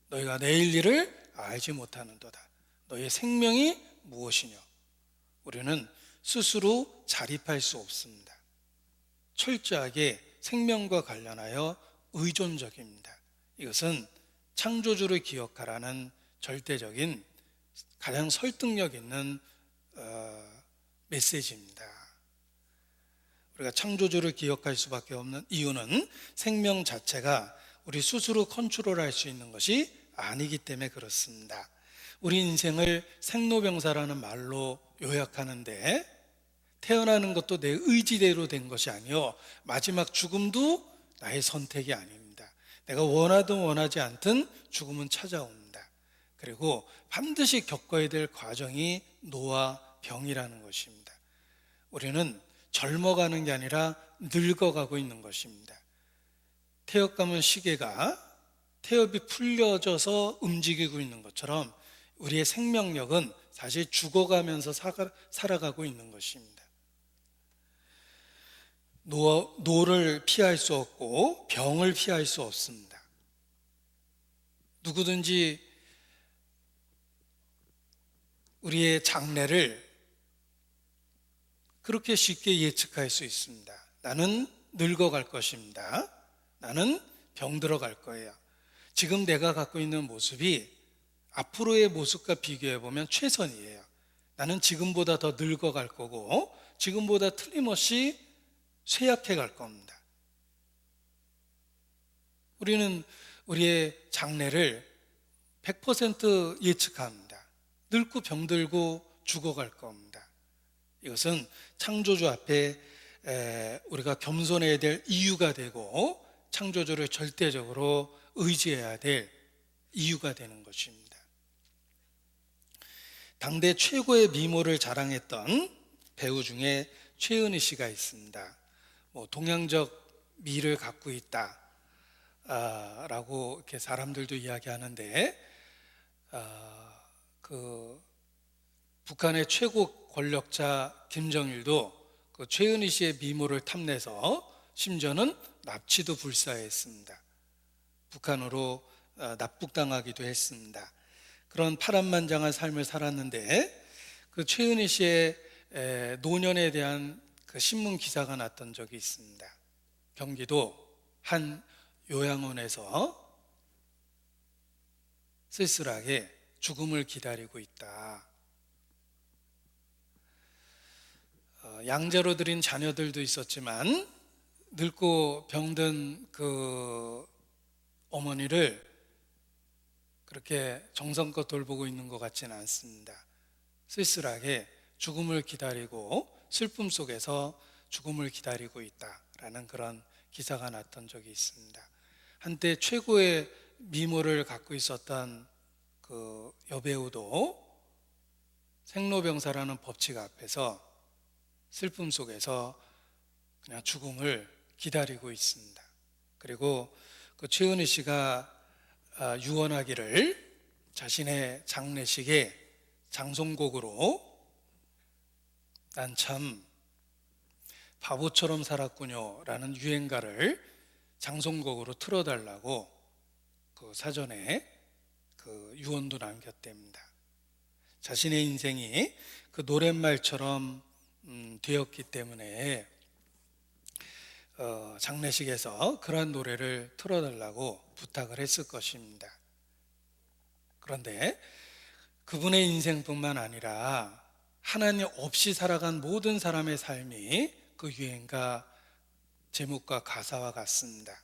너희가 내일 일을 알지 못하는도다. 너희의 생명이 무엇이냐? 우리는 스스로 자립할 수 없습니다. 철저하게 생명과 관련하여 의존적입니다. 이것은 창조주를 기억하라는 절대적인 가장 설득력 있는 메시지입니다. 우리가 창조주를 기억할 수밖에 없는 이유는 생명 자체가 우리 스스로 컨트롤할 수 있는 것이 아니기 때문에 그렇습니다. 우리 인생을 생로병사라는 말로 요약하는데 태어나는 것도 내 의지대로 된 것이 아니요 마지막 죽음도 나의 선택이 아닙니다. 내가 원하든 원하지 않든 죽음은 찾아옵니다. 그리고 반드시 겪어야 될 과정이 노와 병이라는 것입니다. 우리는 젊어가는 게 아니라 늙어가고 있는 것입니다. 태엽감은 시계가 태엽이 풀려져서 움직이고 있는 것처럼 우리의 생명력은 사실 죽어가면서 살아가고 있는 것입니다. 노를 피할 수 없고 병을 피할 수 없습니다. 누구든지 우리의 장래를 그렇게 쉽게 예측할 수 있습니다. 나는 늙어갈 것입니다. 나는 병들어갈 거예요. 지금 내가 갖고 있는 모습이 앞으로의 모습과 비교해 보면 최선이에요. 나는 지금보다 더 늙어갈 거고 지금보다 틀림없이 쇠약해 갈 겁니다. 우리는 우리의 장래를 100% 예측합니다. 늙고 병들고 죽어갈 겁니다. 이것은 창조주 앞에 우리가 겸손해야 될 이유가 되고 창조주를 절대적으로 의지해야 될 이유가 되는 것입니다. 당대 최고의 미모를 자랑했던 배우 중에 최은희 씨가 있습니다. 동양적 미를 갖고 있다 라고 이렇게 사람들도 이야기하는데 그 북한의 최고 권력자 김정일도 그 최은희 씨의 미모를 탐내서 심지어는 납치도 불사했습니다. 북한으로 납북당하기도 했습니다. 그런 파란만장한 삶을 살았는데 그 최은희 씨의 노년에 대한 그 신문 기사가 났던 적이 있습니다. 경기도 한 요양원에서 쓸쓸하게 죽음을 기다리고 있다. 양자로 들인 자녀들도 있었지만 늙고 병든 그 어머니를 그렇게 정성껏 돌보고 있는 것 같지는 않습니다. 쓸쓸하게 죽음을 기다리고 슬픔 속에서 죽음을 기다리고 있다라는 그런 기사가 났던 적이 있습니다. 한때 최고의 미모를 갖고 있었던 그 여배우도 생로병사라는 법칙 앞에서 슬픔 속에서 그냥 죽음을 기다리고 있습니다. 그리고 그 최은희 씨가 유언하기를 자신의 장례식에 장송곡으로 난 참 바보처럼 살았군요 라는 유행가를 장송곡으로 틀어달라고 그 사전에 그 유언도 남겼답니다. 자신의 인생이 그 노랫말처럼 되었기 때문에 장례식에서 그러한 노래를 틀어달라고 부탁을 했을 것입니다. 그런데 그분의 인생뿐만 아니라 하나님 없이 살아간 모든 사람의 삶이 그 유행가 제목과 가사와 같습니다.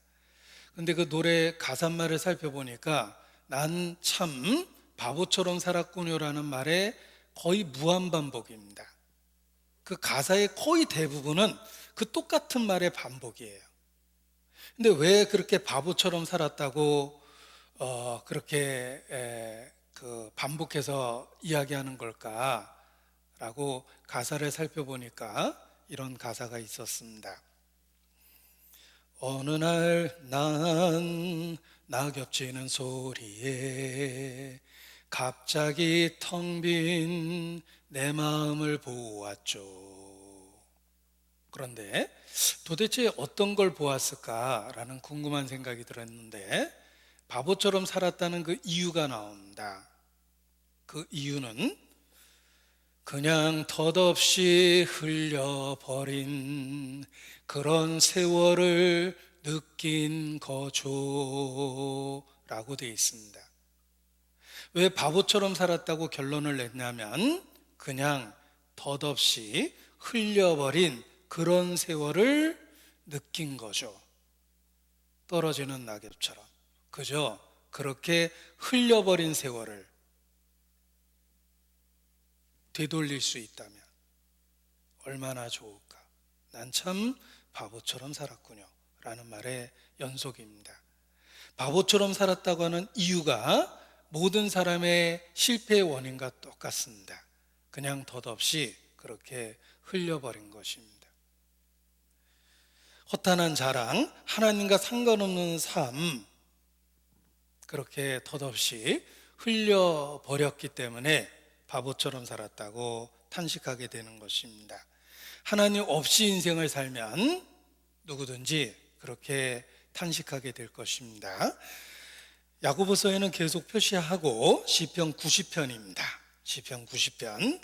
그런데 그 노래 가사말을 살펴보니까 난 참 바보처럼 살았군요라는 말에 거의 무한반복입니다. 그 가사의 거의 대부분은 그 똑같은 말의 반복이에요. 근데 왜 그렇게 바보처럼 살았다고 그렇게 그 반복해서 이야기하는 걸까라고 가사를 살펴보니까 이런 가사가 있었습니다. 어느 날 난 낙엽치는 소리에 갑자기 텅 빈 내 마음을 보았죠. 그런데 도대체 어떤 걸 보았을까라는 궁금한 생각이 들었는데 바보처럼 살았다는 그 이유가 나옵니다. 그 이유는 그냥 덧없이 흘려버린 그런 세월을 느낀 거죠 라고 되어 있습니다. 왜 바보처럼 살았다고 결론을 냈냐면 그냥 덧없이 흘려버린 그런 세월을 느낀 거죠. 떨어지는 낙엽처럼 그저 그렇게 흘려버린 세월을 되돌릴 수 있다면 얼마나 좋을까. 난 참 바보처럼 살았군요 라는 말의 연속입니다. 바보처럼 살았다고 하는 이유가 모든 사람의 실패의 원인과 똑같습니다. 그냥 덧없이 그렇게 흘려버린 것입니다. 허탄한 자랑, 하나님과 상관없는 삶, 그렇게 덧없이 흘려버렸기 때문에 바보처럼 살았다고 탄식하게 되는 것입니다. 하나님 없이 인생을 살면 누구든지 그렇게 탄식하게 될 것입니다. 야고보서에는 계속 표시하고 시편 90편입니다. 시편 90편.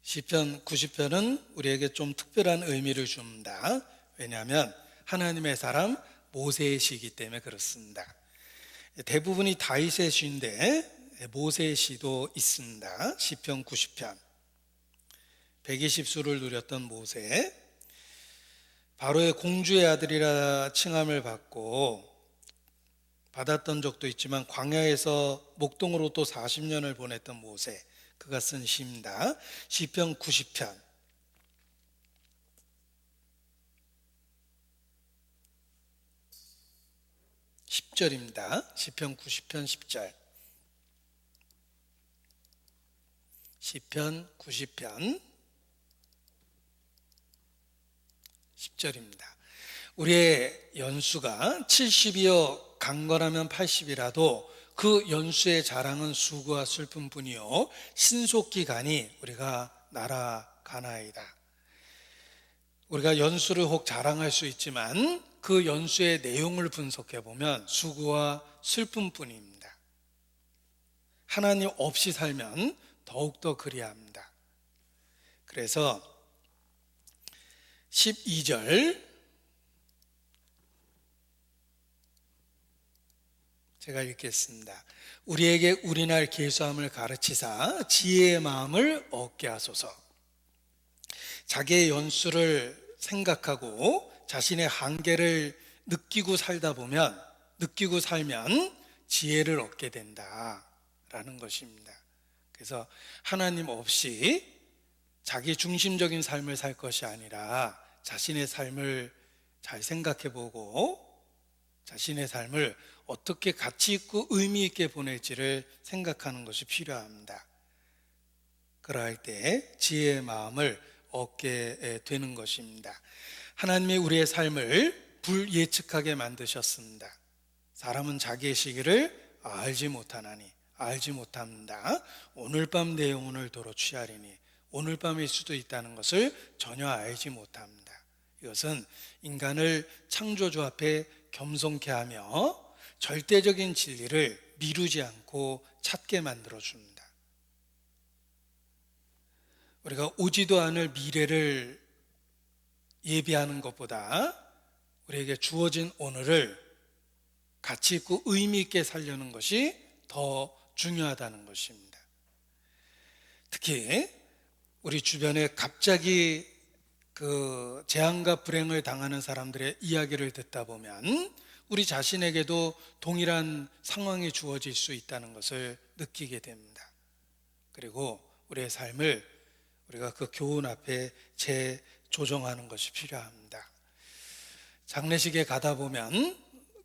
시편 90편은 우리에게 좀 특별한 의미를 줍니다. 왜냐하면 하나님의 사람 모세의 시이기 때문에 그렇습니다. 대부분이 다윗의 시인데 모세의 시도 있습니다. 시편 90편. 120수를 누렸던 모세, 바로의 공주의 아들이라 칭함을 받았던 적도 있지만 광야에서 목동으로 또 40년을 보냈던 모세, 그가 쓴 시입니다. 시편 90편 10절입니다. 시편 90편 10절. 시편 90편 10절입니다. 우리의 연수가 70이요 강건하면 80이라도 그 연수의 자랑은 수고와 슬픔뿐이요 신속기간이 우리가 날아가나이다. 우리가 연수를 혹 자랑할 수 있지만 그 연수의 내용을 분석해 보면 수고와 슬픔뿐입니다. 하나님 없이 살면 더욱더 그리합니다. 그래서 12절 제가 읽겠습니다. 우리에게 우리날 계수함을 가르치사 지혜의 마음을 얻게 하소서. 자기의 연수를 생각하고 자신의 한계를 느끼고 살면 지혜를 얻게 된다라는 것입니다. 그래서 하나님 없이 자기 중심적인 삶을 살 것이 아니라 자신의 삶을 잘 생각해 보고 자신의 삶을 어떻게 가치 있고 의미 있게 보낼지를 생각하는 것이 필요합니다. 그럴 때 지혜의 마음을 얻게 되는 것입니다. 하나님이 우리의 삶을 불예측하게 만드셨습니다. 사람은 자기의 시기를 알지 못하나니 알지 못합니다. 오늘 밤 내 영혼을 도로 취하리니 오늘 밤일 수도 있다는 것을 전혀 알지 못합니다. 이것은 인간을 창조주 앞에 겸손케 하며 절대적인 진리를 미루지 않고 찾게 만들어 줍니다. 우리가 오지도 않을 미래를 예비하는 것보다 우리에게 주어진 오늘을 가치 있고 의미 있게 살려는 것이 더 중요하다는 것입니다. 특히 우리 주변에 갑자기 그 재앙과 불행을 당하는 사람들의 이야기를 듣다 보면 우리 자신에게도 동일한 상황이 주어질 수 있다는 것을 느끼게 됩니다. 그리고 우리의 삶을 우리가 그 교훈 앞에 재조정하는 것이 필요합니다. 장례식에 가다 보면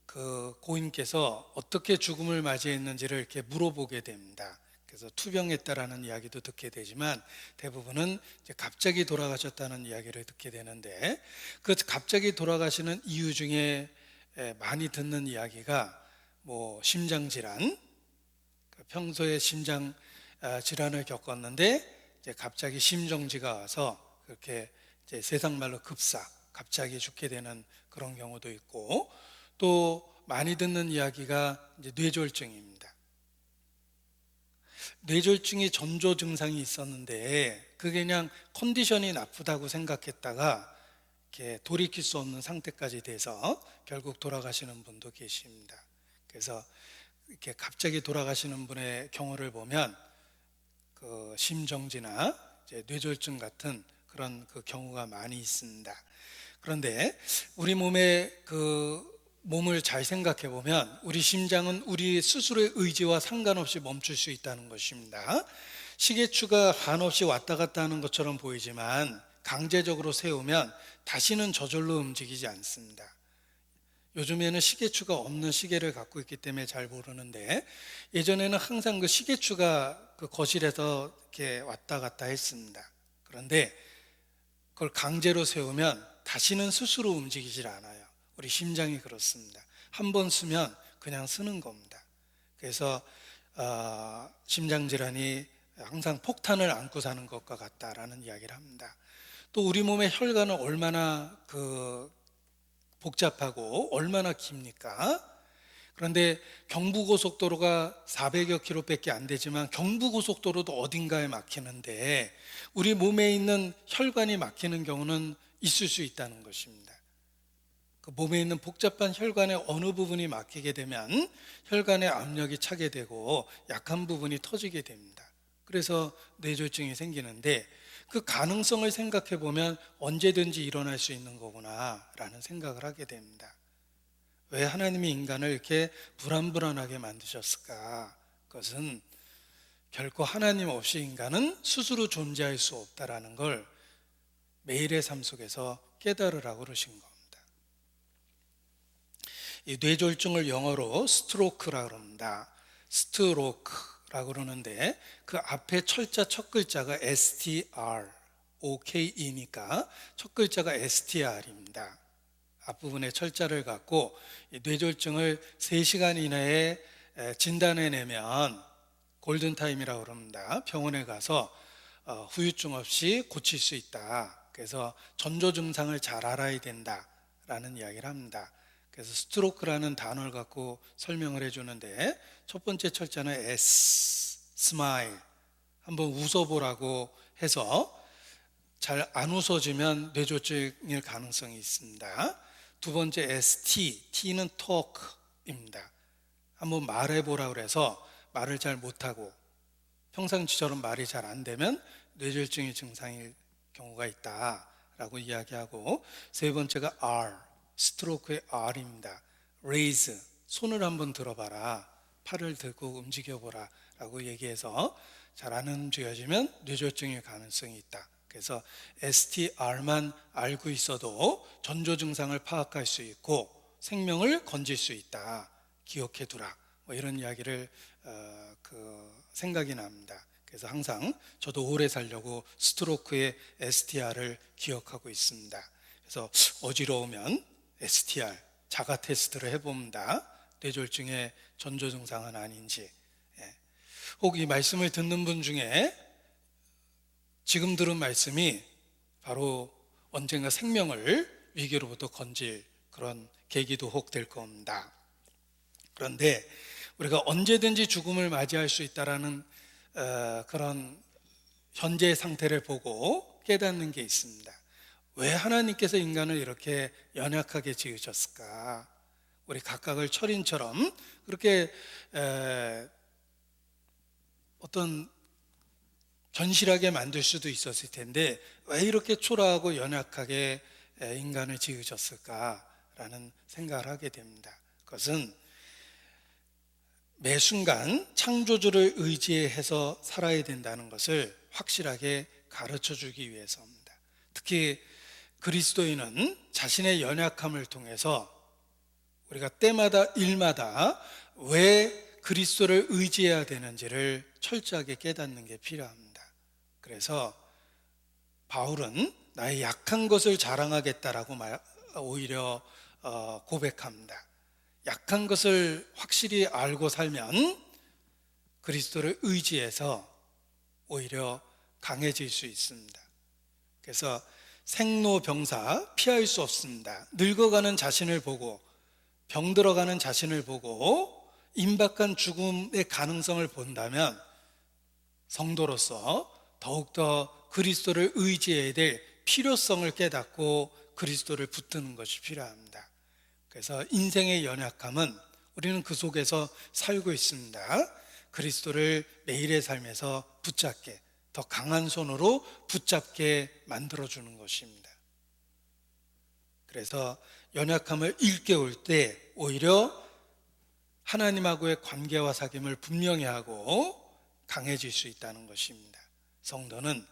그 고인께서 어떻게 죽음을 맞이했는지를 이렇게 물어보게 됩니다. 그래서 투병했다라는 이야기도 듣게 되지만 대부분은 이제 갑자기 돌아가셨다는 이야기를 듣게 되는데 그 갑자기 돌아가시는 이유 중에 많이 듣는 이야기가 뭐 심장 질환, 평소에 심장 질환을 겪었는데 이제 갑자기 심정지가 와서 그렇게 이제 세상 말로 갑자기 죽게 되는 그런 경우도 있고 또 많이 듣는 이야기가 이제 뇌졸중입니다. 뇌졸중이 전조 증상이 있었는데 그게 그냥 컨디션이 나쁘다고 생각했다가 이렇게 돌이킬 수 없는 상태까지 돼서 결국 돌아가시는 분도 계십니다. 그래서 이렇게 갑자기 돌아가시는 분의 경우를 보면 그 심정지나 이제 뇌졸중 같은 그런 그 경우가 많이 있습니다. 그런데 우리 몸을 잘 생각해 보면 우리 심장은 우리 스스로의 의지와 상관없이 멈출 수 있다는 것입니다. 시계추가 한없이 왔다 갔다 하는 것처럼 보이지만 강제적으로 세우면 다시는 저절로 움직이지 않습니다. 요즘에는 시계추가 없는 시계를 갖고 있기 때문에 잘 모르는데 예전에는 항상 그 시계추가 그 거실에서 이렇게 왔다 갔다 했습니다. 그런데 그걸 강제로 세우면 다시는 스스로 움직이질 않아요. 우리 심장이 그렇습니다. 한 번 쓰면 그냥 쓰는 겁니다. 그래서 심장질환이 항상 폭탄을 안고 사는 것과 같다라는 이야기를 합니다. 또 우리 몸의 혈관은 얼마나 복잡하고 얼마나 깁니까? 그런데 경부고속도로가 400여 킬로밖에 안 되지만 경부고속도로도 어딘가에 막히는데 우리 몸에 있는 혈관이 막히는 경우는 있을 수 있다는 것입니다. 그 몸에 있는 복잡한 혈관의 어느 부분이 막히게 되면 혈관의 압력이 차게 되고 약한 부분이 터지게 됩니다. 그래서 뇌졸중이 생기는데 그 가능성을 생각해 보면 언제든지 일어날 수 있는 거구나 라는 생각을 하게 됩니다. 왜 하나님이 인간을 이렇게 불안불안하게 만드셨을까? 그것은 결코 하나님 없이 인간은 스스로 존재할 수 없다라는 걸 매일의 삶 속에서 깨달으라고 그러신 겁니다. 이 뇌졸중을 영어로 스트로크라고 합니다. 스트로크라고 그러는데 그 앞에 철자 첫 글자가 STR, OKE니까 첫 글자가 STR입니다. 앞부분에 철자를 갖고 뇌졸중을 3시간 이내에 진단해내면 골든타임이라고 그럽니다. 병원에 가서 후유증 없이 고칠 수 있다. 그래서 전조 증상을 잘 알아야 된다라는 이야기를 합니다. 그래서 스트로크라는 단어를 갖고 설명을 해주는데 첫 번째 철자는 S, 스마일, 한번 웃어보라고 해서 잘 안 웃어지면 뇌졸중일 가능성이 있습니다. 두 번째 ST, T는 talk입니다. 한번 말해보라고 해서 말을 잘 못하고 평상시처럼 말이 잘 안 되면 뇌졸중의 증상일 경우가 있다라고 이야기하고 세 번째가 R, 스트로크의 R입니다. raise, 손을 한번 들어봐라, 팔을 들고 움직여보라 라고 얘기해서 잘 안 움직여지면 뇌졸중일 가능성이 있다. 그래서 STR만 알고 있어도 전조 증상을 파악할 수 있고 생명을 건질 수 있다. 기억해 두라. 뭐 이런 이야기를 생각이 납니다. 그래서 항상 저도 오래 살려고 스트로크의 STR을 기억하고 있습니다. 그래서 어지러우면 STR, 자가 테스트를 해봅니다. 뇌졸중의 전조 증상은 아닌지. 혹 이 말씀을 듣는 분 중에 지금 들은 말씀이 바로 언젠가 생명을 위기로부터 건질 그런 계기도 혹 될 겁니다. 그런데 우리가 언제든지 죽음을 맞이할 수 있다라는 그런 현재 상태를 보고 깨닫는 게 있습니다. 왜 하나님께서 인간을 이렇게 연약하게 지으셨을까? 우리 각각을 철인처럼 그렇게 어떤 견실하게 만들 수도 있었을 텐데 왜 이렇게 초라하고 연약하게 인간을 지으셨을까라는 생각을 하게 됩니다. 그것은 매 순간 창조주를 의지해서 살아야 된다는 것을 확실하게 가르쳐 주기 위해서입니다. 특히 그리스도인은 자신의 연약함을 통해서 우리가 때마다 일마다 왜 그리스도를 의지해야 되는지를 철저하게 깨닫는 게 필요합니다. 그래서 바울은 나의 약한 것을 자랑하겠다라고 오히려 고백합니다. 약한 것을 확실히 알고 살면 그리스도를 의지해서 오히려 강해질 수 있습니다. 그래서 생로병사 피할 수 없습니다. 늙어가는 자신을 보고 병들어가는 자신을 보고 임박한 죽음의 가능성을 본다면 성도로서 더욱더 그리스도를 의지해야 될 필요성을 깨닫고 그리스도를 붙드는 것이 필요합니다. 그래서 인생의 연약함은 우리는 그 속에서 살고 있습니다. 그리스도를 매일의 삶에서 붙잡게, 더 강한 손으로 붙잡게 만들어주는 것입니다. 그래서 연약함을 일깨울 때 오히려 하나님하고의 관계와 사귐을 분명히 하고 강해질 수 있다는 것입니다. 성도는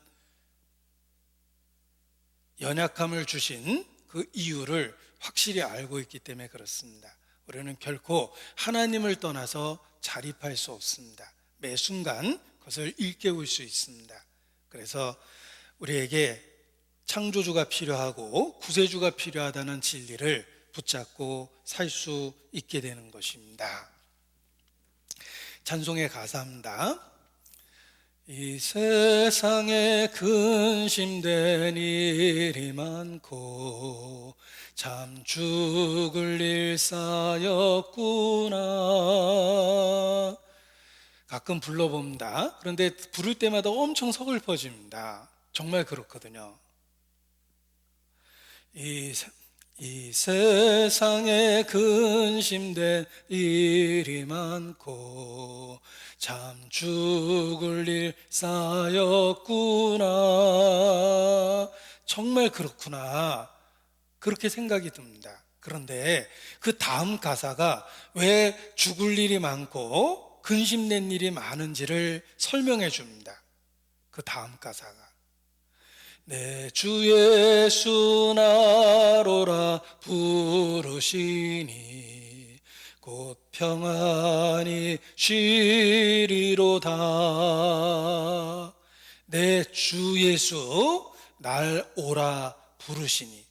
연약함을 주신 그 이유를 확실히 알고 있기 때문에 그렇습니다. 우리는 결코 하나님을 떠나서 자립할 수 없습니다. 매 순간 그것을 일깨울 수 있습니다. 그래서 우리에게 창조주가 필요하고 구세주가 필요하다는 진리를 붙잡고 살 수 있게 되는 것입니다. 찬송의 가사입니다. 이 세상에 근심된 일이 많고 참 죽을 일 쌓였구나. 가끔 불러봅니다. 그런데 부를 때마다 엄청 서글퍼집니다. 정말 그렇거든요. 이 세상에 근심된 일이 많고 참 죽을 일 쌓였구나. 정말 그렇구나. 그렇게 생각이 듭니다. 그런데 그 다음 가사가 왜 죽을 일이 많고 근심된 일이 많은지를 설명해 줍니다. 그 다음 가사가 내 주 예수 나로라 부르시니 곧 평안히 쉬리로다. 내 주 예수 날 오라 부르시니.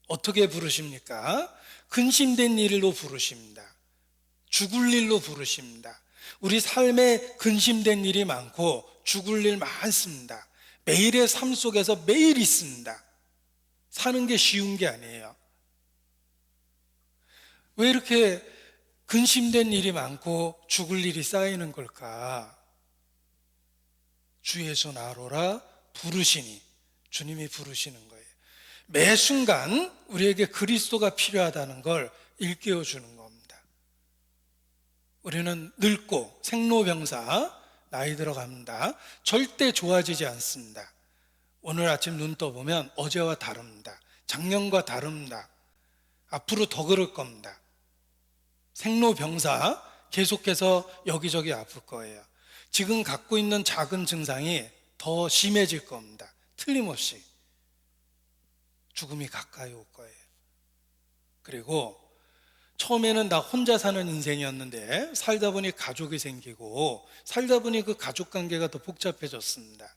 어떻게 부르십니까? 근심된 일로 부르십니다. 죽을 일로 부르십니다. 우리 삶에 근심된 일이 많고 죽을 일 많습니다. 매일의 삶 속에서 매일 있습니다. 사는 게 쉬운 게 아니에요. 왜 이렇게 근심된 일이 많고 죽을 일이 쌓이는 걸까? 주 예수 나로라 부르시니, 주님이 부르시는 거예요. 매 순간 우리에게 그리스도가 필요하다는 걸 일깨워 주는 겁니다. 우리는 늙고 생로병사 나이 들어갑니다. 절대 좋아지지 않습니다. 오늘 아침 눈 떠보면 어제와 다릅니다. 작년과 다릅니다. 앞으로 더 그럴 겁니다. 생로병사 계속해서 여기저기 아플 거예요. 지금 갖고 있는 작은 증상이 더 심해질 겁니다. 틀림없이 죽음이 가까이 올 거예요. 그리고 처음에는 나 혼자 사는 인생이었는데 살다 보니 가족이 생기고 살다 보니 그 가족 관계가 더 복잡해졌습니다.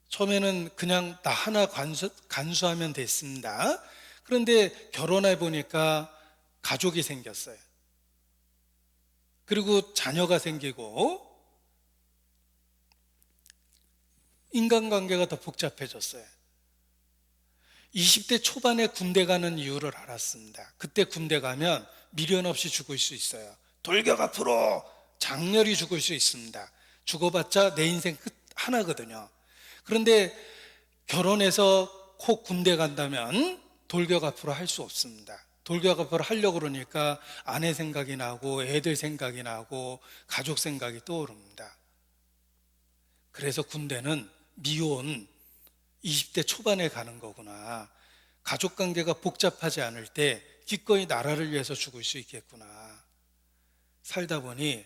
처음에는 그냥 나 하나 간수하면 됐습니다. 그런데 결혼해 보니까 가족이 생겼어요. 그리고 자녀가 생기고 인간관계가 더 복잡해졌어요. 20대 초반에 군대 가는 이유를 알았습니다. 그때 군대 가면 미련 없이 죽을 수 있어요. 돌격 앞으로 장렬히 죽을 수 있습니다. 죽어봤자 내 인생 끝 하나거든요. 그런데 결혼해서 꼭 군대 간다면 돌격 앞으로 할 수 없습니다. 돌격 앞으로 하려고 그러니까 아내 생각이 나고 애들 생각이 나고 가족 생각이 떠오릅니다. 그래서 군대는 미혼 20대 초반에 가는 거구나. 가족 관계가 복잡하지 않을 때 기꺼이 나라를 위해서 죽을 수 있겠구나. 살다 보니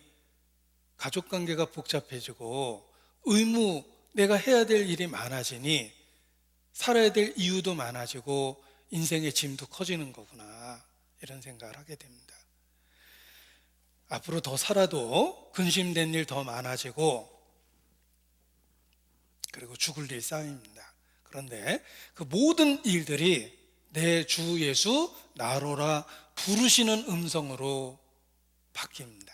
가족 관계가 복잡해지고 내가 해야 될 일이 많아지니 살아야 될 이유도 많아지고 인생의 짐도 커지는 거구나. 이런 생각을 하게 됩니다. 앞으로 더 살아도 근심된 일 더 많아지고 그리고 죽을 일 쌓입니다. 그런데 그 모든 일들이 내 주 예수 나로라 부르시는 음성으로 바뀝니다.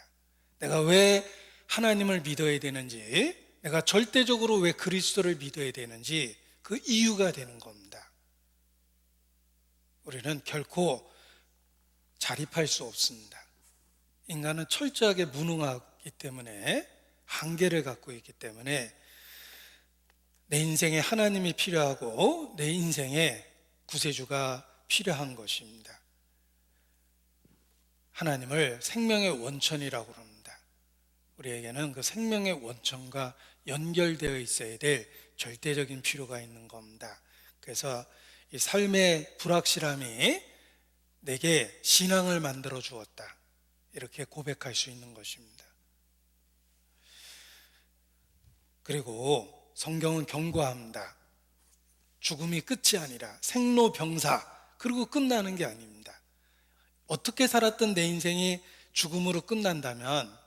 내가 왜 하나님을 믿어야 되는지, 내가 절대적으로 왜 그리스도를 믿어야 되는지 그 이유가 되는 겁니다. 우리는 결코 자립할 수 없습니다. 인간은 철저하게 무능하기 때문에, 한계를 갖고 있기 때문에 내 인생에 하나님이 필요하고 내 인생에 구세주가 필요한 것입니다. 하나님을 생명의 원천이라고 합니다. 우리에게는 그 생명의 원천과 연결되어 있어야 될 절대적인 필요가 있는 겁니다. 그래서 이 삶의 불확실함이 내게 신앙을 만들어 주었다, 이렇게 고백할 수 있는 것입니다. 그리고 성경은 경고합니다. 죽음이 끝이 아니라 생로병사, 그리고 끝나는 게 아닙니다. 어떻게 살았던 내 인생이 죽음으로 끝난다면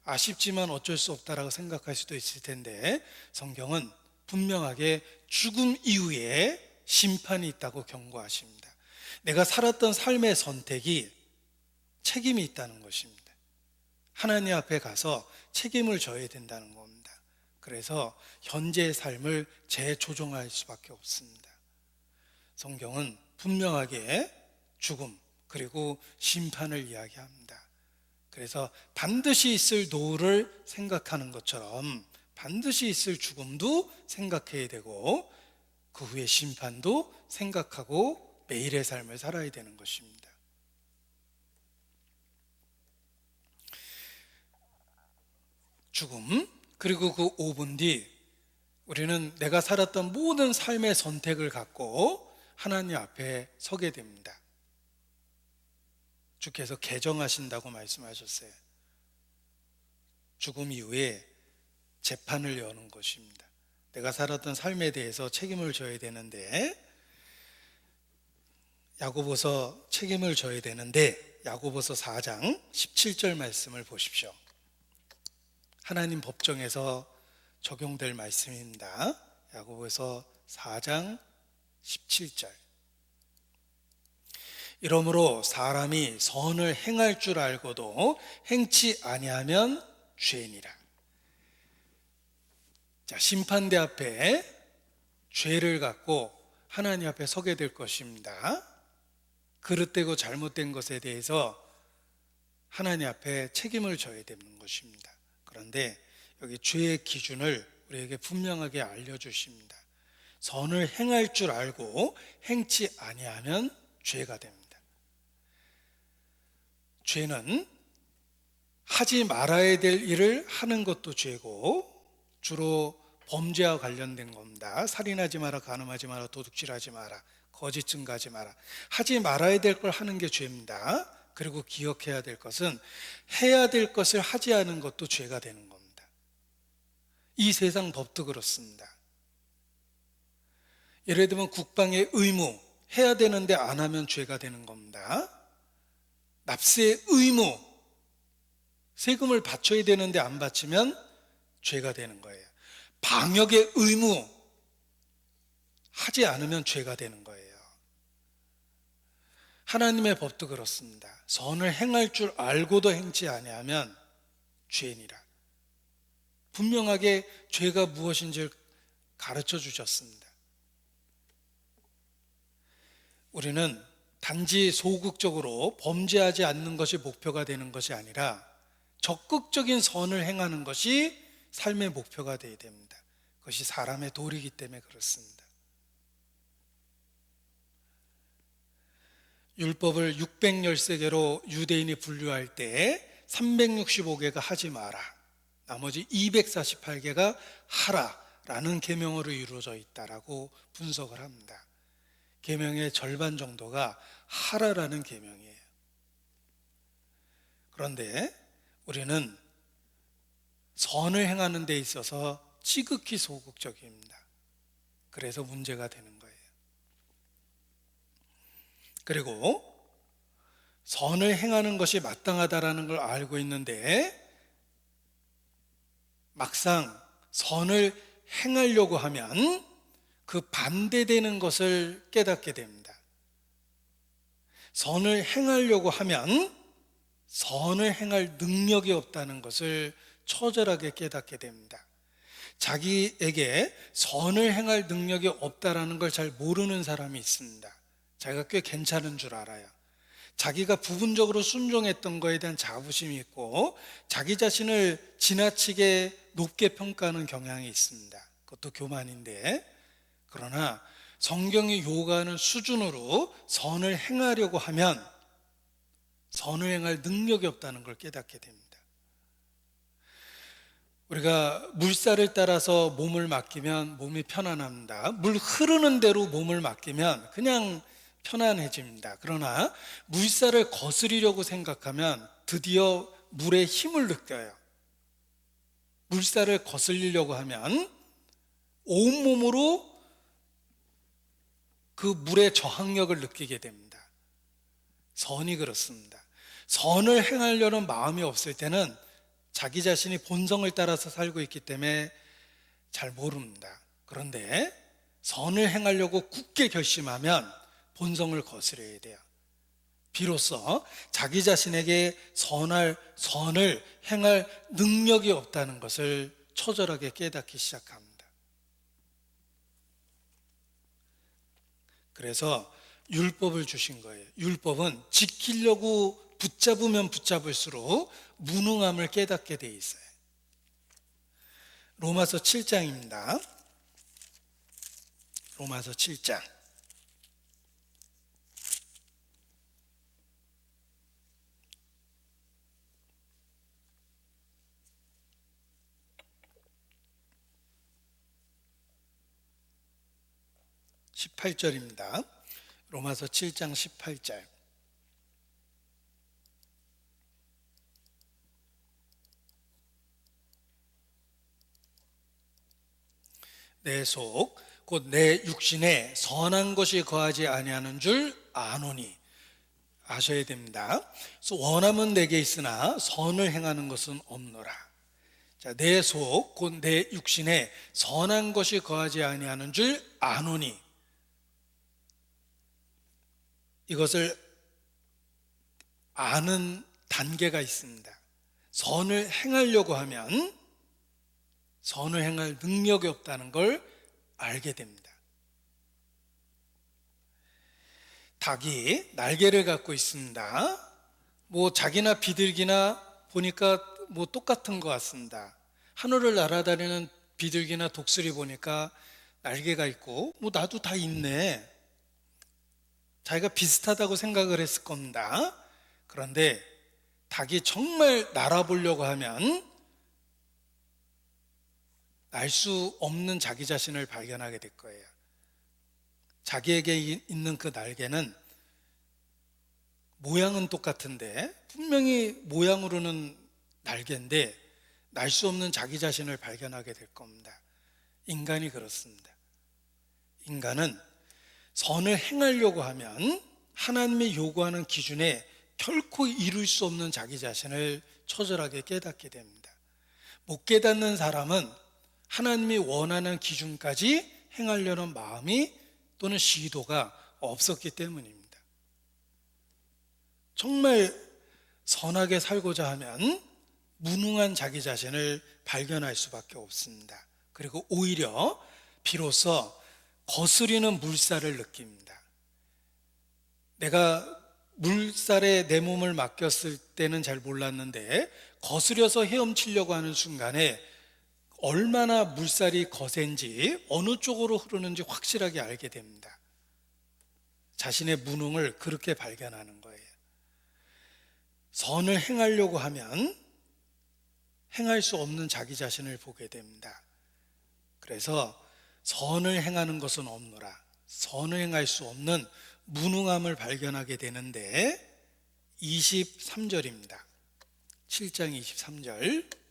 아쉽지만 어쩔 수 없다라고 생각할 수도 있을 텐데, 성경은 분명하게 죽음 이후에 심판이 있다고 경고하십니다. 내가 살았던 삶의 선택이 책임이 있다는 것입니다. 하나님 앞에 가서 책임을 져야 된다는 겁니다. 그래서 현재의 삶을 재조정할 수밖에 없습니다. 성경은 분명하게 죽음 그리고 심판을 이야기합니다. 그래서 반드시 있을 노후를 생각하는 것처럼 반드시 있을 죽음도 생각해야 되고 그 후의 심판도 생각하고 매일의 삶을 살아야 되는 것입니다. 죽음 그리고 그 5분 뒤 우리는 내가 살았던 모든 삶의 선택을 갖고 하나님 앞에 서게 됩니다. 주께서 개정하신다고 말씀하셨어요. 죽음 이후에 재판을 여는 것입니다. 내가 살았던 삶에 대해서 책임을 져야 되는데 야고보서 책임을 져야 되는데 야고보서 4장 17절 말씀을 보십시오. 하나님 법정에서 적용될 말씀입니다. 야고보서 4장 17절. 이러므로 사람이 선을 행할 줄 알고도 행치 아니하면 죄니라. 자, 심판대 앞에 죄를 갖고 하나님 앞에 서게 될 것입니다. 그릇되고 잘못된 것에 대해서 하나님 앞에 책임을 져야 되는 것입니다. 그런데 여기 죄의 기준을 우리에게 분명하게 알려주십니다. 선을 행할 줄 알고 행치 아니하면 죄가 됩니다. 죄는 하지 말아야 될 일을 하는 것도 죄고 주로 범죄와 관련된 겁니다. 살인하지 마라, 간음하지 마라, 도둑질하지 마라, 거짓 증거하지 마라. 하지 말아야 될 걸 하는 게 죄입니다. 그리고 기억해야 될 것은 해야 될 것을 하지 않은 것도 죄가 되는 겁니다. 이 세상 법도 그렇습니다. 예를 들면 국방의 의무, 해야 되는데 안 하면 죄가 되는 겁니다. 납세의 의무, 세금을 바쳐야 되는데 안 바치면 죄가 되는 거예요. 방역의 의무, 하지 않으면 죄가 되는 거예요. 하나님의 법도 그렇습니다. 선을 행할 줄 알고도 행치 아니하면 죄니라. 분명하게 죄가 무엇인지를 가르쳐 주셨습니다. 우리는 단지 소극적으로 범죄하지 않는 것이 목표가 되는 것이 아니라 적극적인 선을 행하는 것이 삶의 목표가 되어야 됩니다. 그것이 사람의 도리이기 때문에 그렇습니다. 율법을 613개로 유대인이 분류할 때 365개가 하지 마라, 나머지 248개가 하라라는 계명으로 이루어져 있다라고 분석을 합니다. 계명의 절반 정도가 하라라는 계명이에요. 그런데 우리는 선을 행하는 데 있어서 지극히 소극적입니다. 그래서 문제가 되는 거예요. 그리고 선을 행하는 것이 마땅하다라는 걸 알고 있는데 막상 선을 행하려고 하면 그 반대되는 것을 깨닫게 됩니다. 선을 행하려고 하면 선을 행할 능력이 없다는 것을 처절하게 깨닫게 됩니다. 자기에게 선을 행할 능력이 없다라는 걸 잘 모르는 사람이 있습니다. 자기가 꽤 괜찮은 줄 알아요. 자기가 부분적으로 순종했던 거에 대한 자부심이 있고 자기 자신을 지나치게 높게 평가하는 경향이 있습니다. 그것도 교만인데, 그러나 성경이 요구하는 수준으로 선을 행하려고 하면 선을 행할 능력이 없다는 걸 깨닫게 됩니다. 우리가 물살을 따라서 몸을 맡기면 몸이 편안합니다. 물 흐르는 대로 몸을 맡기면 그냥 편안해집니다. 그러나 물살을 거스리려고 생각하면 드디어 물의 힘을 느껴요. 물살을 거스리려고 하면 온몸으로 그 물의 저항력을 느끼게 됩니다. 선이 그렇습니다. 선을 행하려는 마음이 없을 때는 자기 자신이 본성을 따라서 살고 있기 때문에 잘 모릅니다. 그런데 선을 행하려고 굳게 결심하면 본성을 거스려야 돼요. 비로소 자기 자신에게 선을 행할 능력이 없다는 것을 처절하게 깨닫기 시작합니다. 그래서 율법을 주신 거예요. 율법은 지키려고 붙잡으면 붙잡을수록 무능함을 깨닫게 돼 있어요. 로마서 7장입니다. 로마서 7장. 18절입니다. 로마서 7장 18절. 내 속 곧 내 육신에 선한 것이 거하지 아니하는 줄 아노니. 아셔야 됩니다. 원함은 내게 있으나 선을 행하는 것은 없노라. 자, 내 속 곧 내 육신에 선한 것이 거하지 아니하는 줄 아노니. 이것을 아는 단계가 있습니다. 선을 행하려고 하면 선을 행할 능력이 없다는 걸 알게 됩니다. 닭이 날개를 갖고 있습니다. 자기나 비둘기나 보니까 똑같은 것 같습니다. 하늘을 날아다니는 비둘기나 독수리 보니까 날개가 있고 나도 다 있네. 자기가 비슷하다고 생각을 했을 겁니다. 그런데 닭이 정말 날아보려고 하면 날 수 없는 자기 자신을 발견하게 될 거예요. 자기에게 있는 그 날개는 모양은 똑같은데 분명히 모양으로는 날개인데 날 수 없는 자기 자신을 발견하게 될 겁니다. 인간이 그렇습니다. 인간은 선을 행하려고 하면 하나님이 요구하는 기준에 결코 이룰 수 없는 자기 자신을 처절하게 깨닫게 됩니다. 못 깨닫는 사람은 하나님이 원하는 기준까지 행하려는 마음이 또는 시도가 없었기 때문입니다. 정말 선하게 살고자 하면 무능한 자기 자신을 발견할 수밖에 없습니다. 그리고 오히려 비로소 거스리는 물살을 느낍니다. 내가 물살에 내 몸을 맡겼을 때는 잘 몰랐는데 거스려서 헤엄치려고 하는 순간에 얼마나 물살이 거센지 어느 쪽으로 흐르는지 확실하게 알게 됩니다. 자신의 무능을 그렇게 발견하는 거예요. 선을 행하려고 하면 행할 수 없는 자기 자신을 보게 됩니다. 그래서 선을 행하는 것은 없노라. 선을 행할 수 없는 무능함을 발견하게 되는데 23절입니다. 7장 23절.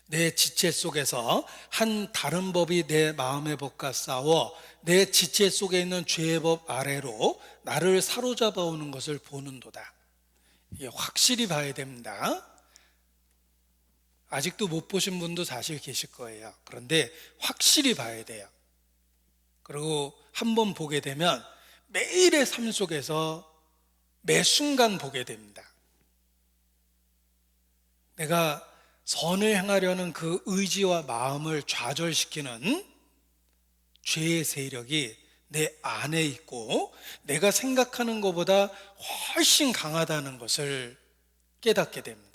내 지체 속에서 한 다른 법이 내 마음의 법과 싸워 내 지체 속에 있는 죄의 법 아래로 나를 사로잡아 오는 것을 보는도다. 이게 확실히 봐야 됩니다. 아직도 못 보신 분도 사실 계실 거예요. 그런데 확실히 봐야 돼요. 그리고 한번 보게 되면 매일의 삶 속에서 매 순간 보게 됩니다. 내가 선을 행하려는 그 의지와 마음을 좌절시키는 죄의 세력이 내 안에 있고 내가 생각하는 것보다 훨씬 강하다는 것을 깨닫게 됩니다.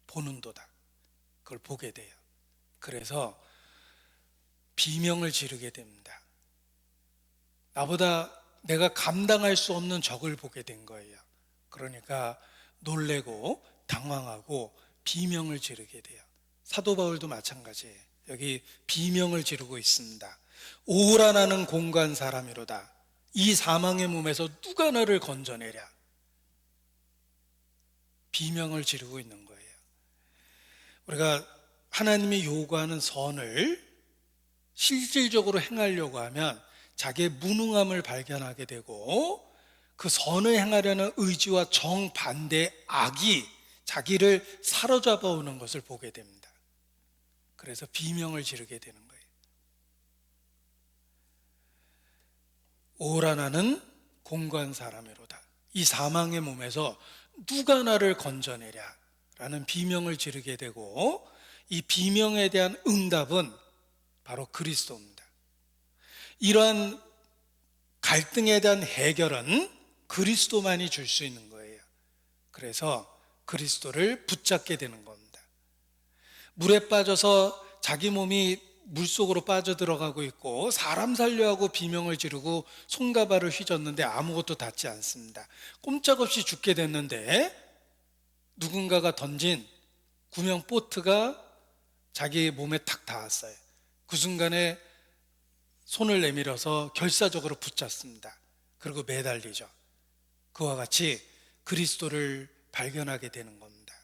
보는도다. 그걸 보게 돼요. 그래서 비명을 지르게 됩니다. 나보다 내가 감당할 수 없는 적을 보게 된 거예요. 그러니까 놀래고 당황하고 비명을 지르게 돼요. 사도 바울도 마찬가지예요. 여기 비명을 지르고 있습니다. 오라 나는 공고한 사람이로다. 이 사망의 몸에서 누가 나를 건져내랴. 비명을 지르고 있는 거예요. 우리가 하나님이 요구하는 선을 실질적으로 행하려고 하면 자기의 무능함을 발견하게 되고 그 선을 행하려는 의지와 정반대의 악이 자기를 사로잡아 오는 것을 보게 됩니다. 그래서 비명을 지르게 되는 거예요. 오라 나는 공고한 사람이로다. 이 사망의 몸에서 누가 나를 건져내랴 라는 비명을 지르게 되고 이 비명에 대한 응답은 바로 그리스도입니다. 이러한 갈등에 대한 해결은 그리스도만이 줄 수 있는 거예요. 그래서 그리스도를 붙잡게 되는 겁니다. 물에 빠져서 자기 몸이 물속으로 빠져들어가고 있고 사람 살려하고 비명을 지르고 손과 발을 휘젓는데 아무것도 닿지 않습니다. 꼼짝없이 죽게 됐는데 누군가가 던진 구명 보트가 자기 몸에 탁 닿았어요. 그 순간에 손을 내밀어서 결사적으로 붙잡습니다. 그리고 매달리죠. 그와 같이 그리스도를 발견하게 되는 겁니다.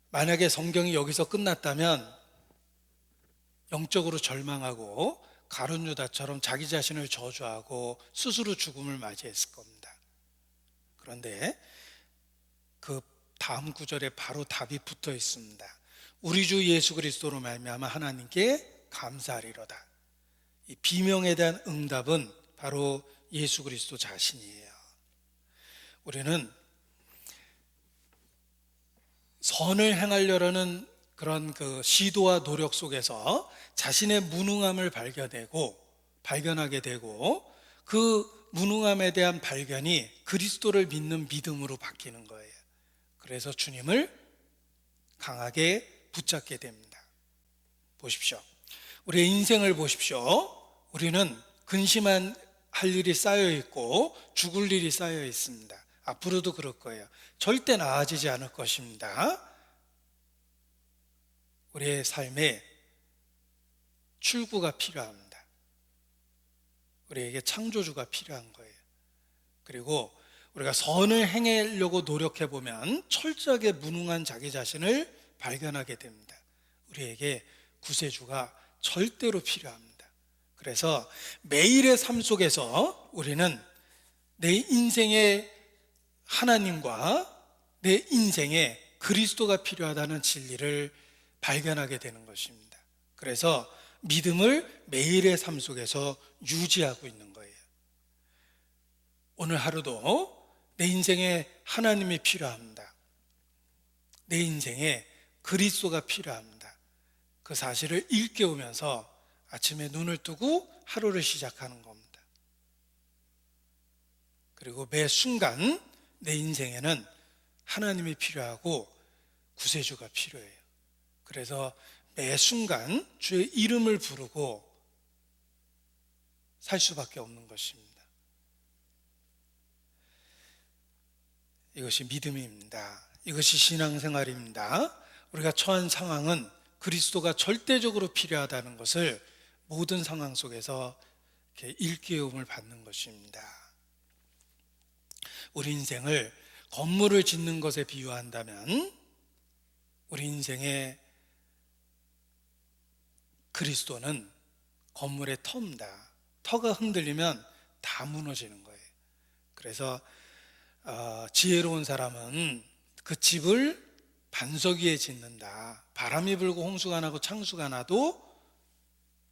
만약에 성경이 여기서 끝났다면 영적으로 절망하고 가룟 유다처럼 자기 자신을 저주하고 스스로 죽음을 맞이했을 겁니다. 그런데 그 다음 구절에 바로 답이 붙어 있습니다. 우리 주 예수 그리스도로 말미암아 하나님께 감사하리로다. 이 비명에 대한 응답은 바로 예수 그리스도 자신이에요. 우리는 선을 행하려는 그런 그 시도와 노력 속에서 자신의 무능함을 발견하게 되고 그 무능함에 대한 발견이 그리스도를 믿는 믿음으로 바뀌는 거예요. 그래서 주님을 강하게 붙잡게 됩니다. 보십시오. 우리의 인생을 보십시오. 우리는 근심한 할 일이 쌓여 있고 죽을 일이 쌓여 있습니다. 앞으로도 그럴 거예요. 절대 나아지지 않을 것입니다. 우리의 삶에 출구가 필요합니다. 우리에게 창조주가 필요한 거예요. 그리고 우리가 선을 행하려고 노력해 보면 철저하게 무능한 자기 자신을 발견하게 됩니다. 우리에게 구세주가 절대로 필요합니다. 그래서 매일의 삶 속에서 우리는 내 인생의 하나님과 내 인생에 그리스도가 필요하다는 진리를 발견하게 되는 것입니다. 그래서 믿음을 매일의 삶 속에서 유지하고 있는 거예요. 오늘 하루도 내 인생에 하나님이 필요합니다. 내 인생에 그리스도가 필요합니다. 그 사실을 일깨우면서 아침에 눈을 뜨고 하루를 시작하는 겁니다. 그리고 매 순간 내 인생에는 하나님이 필요하고 구세주가 필요해요. 그래서 매 순간 주의 이름을 부르고 살 수밖에 없는 것입니다. 이것이 믿음입니다. 이것이 신앙생활입니다. 우리가 처한 상황은 그리스도가 절대적으로 필요하다는 것을 모든 상황 속에서 이렇게 일깨움을 받는 것입니다. 우리 인생을 건물을 짓는 것에 비유한다면 우리 인생의 그리스도는 건물의 터입니다. 터가 흔들리면 다 무너지는 거예요. 그래서 지혜로운 사람은 그 집을 반석 위에 짓는다. 바람이 불고 홍수가 나고 창수가 나도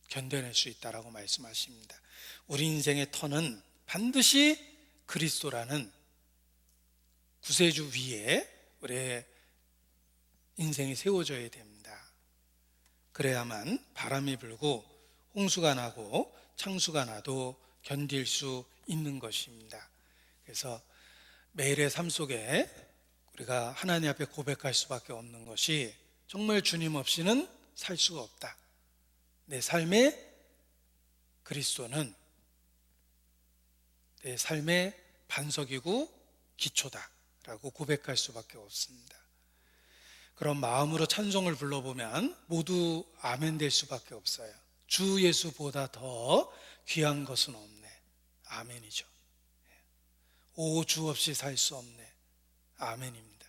견뎌낼 수 있다라고 말씀하십니다. 우리 인생의 터는 반드시 그리스도라는 구세주 위에 우리의 인생이 세워져야 됩니다. 그래야만 바람이 불고 홍수가 나고 창수가 나도 견딜 수 있는 것입니다. 그래서 매일의 삶 속에 우리가 하나님 앞에 고백할 수밖에 없는 것이 정말 주님 없이는 살 수가 없다. 내 삶의 그리스도는 내 삶의 반석이고 기초다 라고 고백할 수밖에 없습니다. 그런 마음으로 찬송을 불러보면 모두 아멘 될 수밖에 없어요. 주 예수보다 더 귀한 것은 없네. 아멘이죠. 오, 주 없이 살 수 없네. 아멘입니다.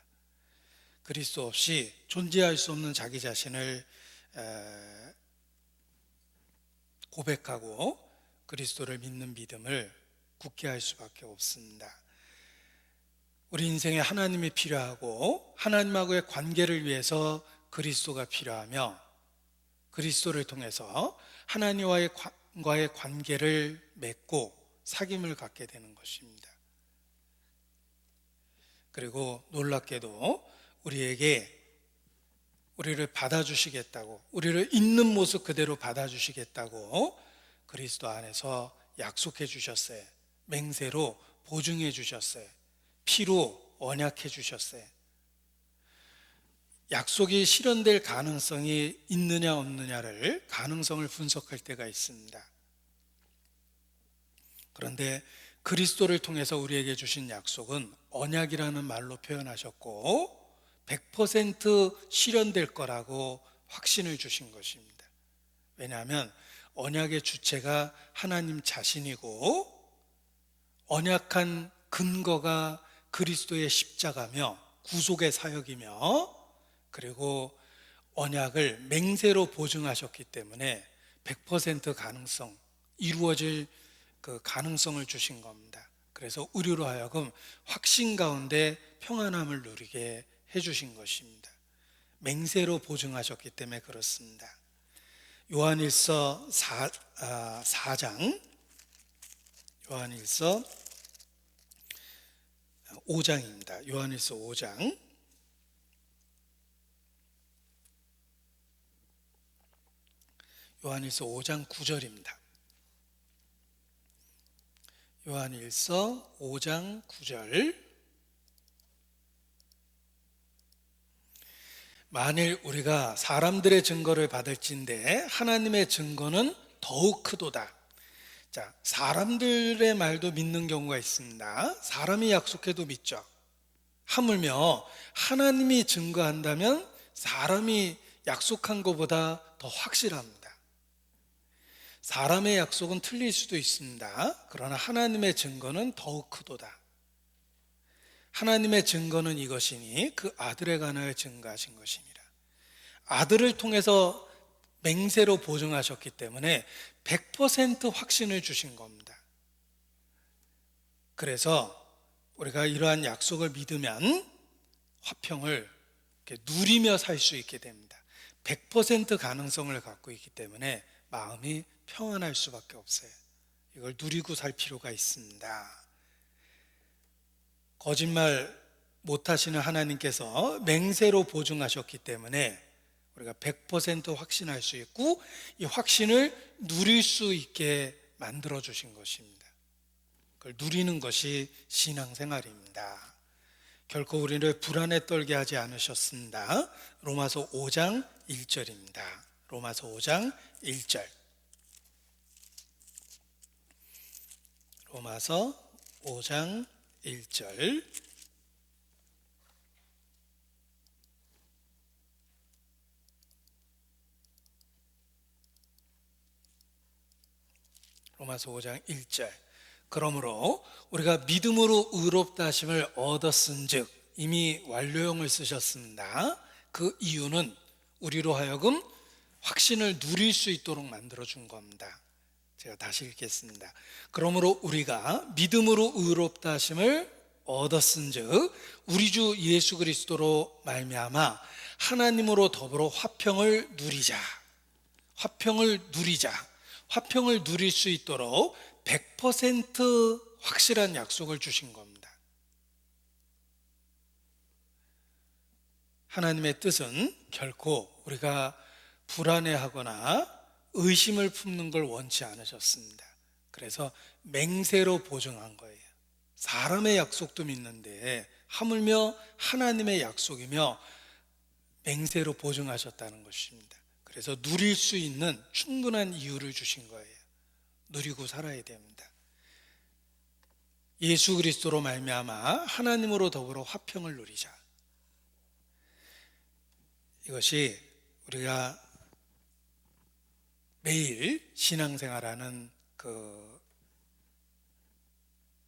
그리스도 없이 존재할 수 없는 자기 자신을 고백하고 그리스도를 믿는 믿음을 굳게 할 수밖에 없습니다. 우리 인생에 하나님이 필요하고 하나님하고의 관계를 위해서 그리스도가 필요하며 그리스도를 통해서 하나님과의 관계를 맺고 사귐을 갖게 되는 것입니다. 그리고 놀랍게도 우리를 받아주시겠다고, 우리를 있는 모습 그대로 받아주시겠다고 그리스도 안에서 약속해 주셨어요. 맹세로 보증해 주셨어요. 피로 언약해 주셨어요. 약속이 실현될 가능성이 있느냐 없느냐를 가능성을 분석할 때가 있습니다. 그런데 그리스도를 통해서 우리에게 주신 약속은 언약이라는 말로 표현하셨고 100% 실현될 거라고 확신을 주신 것입니다. 왜냐하면 언약의 주체가 하나님 자신이고 언약한 근거가 그리스도의 십자가며 구속의 사역이며 그리고 언약을 맹세로 보증하셨기 때문에 100% 가능성, 이루어질 그 가능성을 주신 겁니다. 그래서 우리로 하여금 확신 가운데 평안함을 누리게 해주신 것입니다. 맹세로 보증하셨기 때문에 그렇습니다. 요한일서 4장, 요한일서 5장입니다. 요한일서 5장. 요한일서 5장 9절입니다. 요한일서 5장 9절. 만일 우리가 사람들의 증거를 받을진대 하나님의 증거는 더욱 크도다. 자, 사람들의 말도 믿는 경우가 있습니다. 사람이 약속해도 믿죠. 하물며 하나님이 증거한다면 사람이 약속한 것보다 더 확실합니다. 사람의 약속은 틀릴 수도 있습니다. 그러나 하나님의 증거는 더욱 크도다. 하나님의 증거는 이것이니 그 아들에 관하여 증거하신 것이니라. 아들을 통해서 맹세로 보증하셨기 때문에 100% 확신을 주신 겁니다. 그래서 우리가 이러한 약속을 믿으면 화평을 이렇게 누리며 살 수 있게 됩니다. 100% 가능성을 갖고 있기 때문에 마음이 평안할 수밖에 없어요. 이걸 누리고 살 필요가 있습니다. 거짓말 못하시는 하나님께서 맹세로 보증하셨기 때문에 우리가 100% 확신할 수 있고 이 확신을 누릴 수 있게 만들어 주신 것입니다. 그걸 누리는 것이 신앙생활입니다. 결코 우리를 불안에 떨게 하지 않으셨습니다. 로마서 5장 1절입니다. 로마서 5장 1절. 로마서 5장 1절. 로마서 5장 1절. 그러므로 우리가 믿음으로 의롭다 하심을 얻었은즉, 이미 완료형을 쓰셨습니다. 그 이유는 우리로 하여금 확신을 누릴 수 있도록 만들어 준 겁니다. 제가 다시 읽겠습니다. 그러므로 우리가 믿음으로 의롭다 하심을 얻었은즉 우리 주 예수 그리스도로 말미암아 하나님으로 더불어 화평을 누리자. 화평을 누릴 수 있도록 100% 확실한 약속을 주신 겁니다. 하나님의 뜻은 결코 우리가 불안해하거나 의심을 품는 걸 원치 않으셨습니다. 그래서 맹세로 보증한 거예요. 사람의 약속도 믿는데 하물며 하나님의 약속이며 맹세로 보증하셨다는 것입니다. 그래서 누릴 수 있는 충분한 이유를 주신 거예요. 누리고 살아야 됩니다. 예수 그리스도로 말미암아 하나님으로 더불어 화평을 누리자. 이것이 우리가 매일 신앙생활하는 그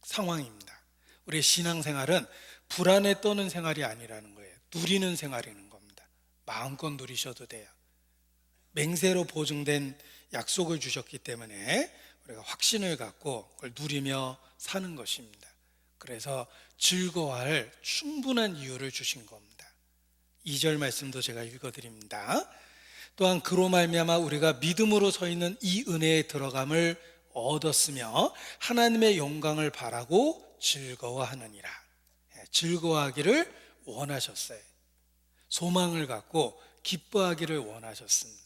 상황입니다. 우리의 신앙생활은 불안에 떠는 생활이 아니라는 거예요. 누리는 생활이는 겁니다. 마음껏 누리셔도 돼요. 맹세로 보증된 약속을 주셨기 때문에 우리가 확신을 갖고 그걸 누리며 사는 것입니다. 그래서 즐거워할 충분한 이유를 주신 겁니다. 2절 말씀도 제가 읽어드립니다. 또한 그로 말미암아 우리가 믿음으로 서 있는 이 은혜에 들어감을 얻었으며 하나님의 영광을 바라고 즐거워하느니라. 즐거워하기를 원하셨어요. 소망을 갖고 기뻐하기를 원하셨습니다.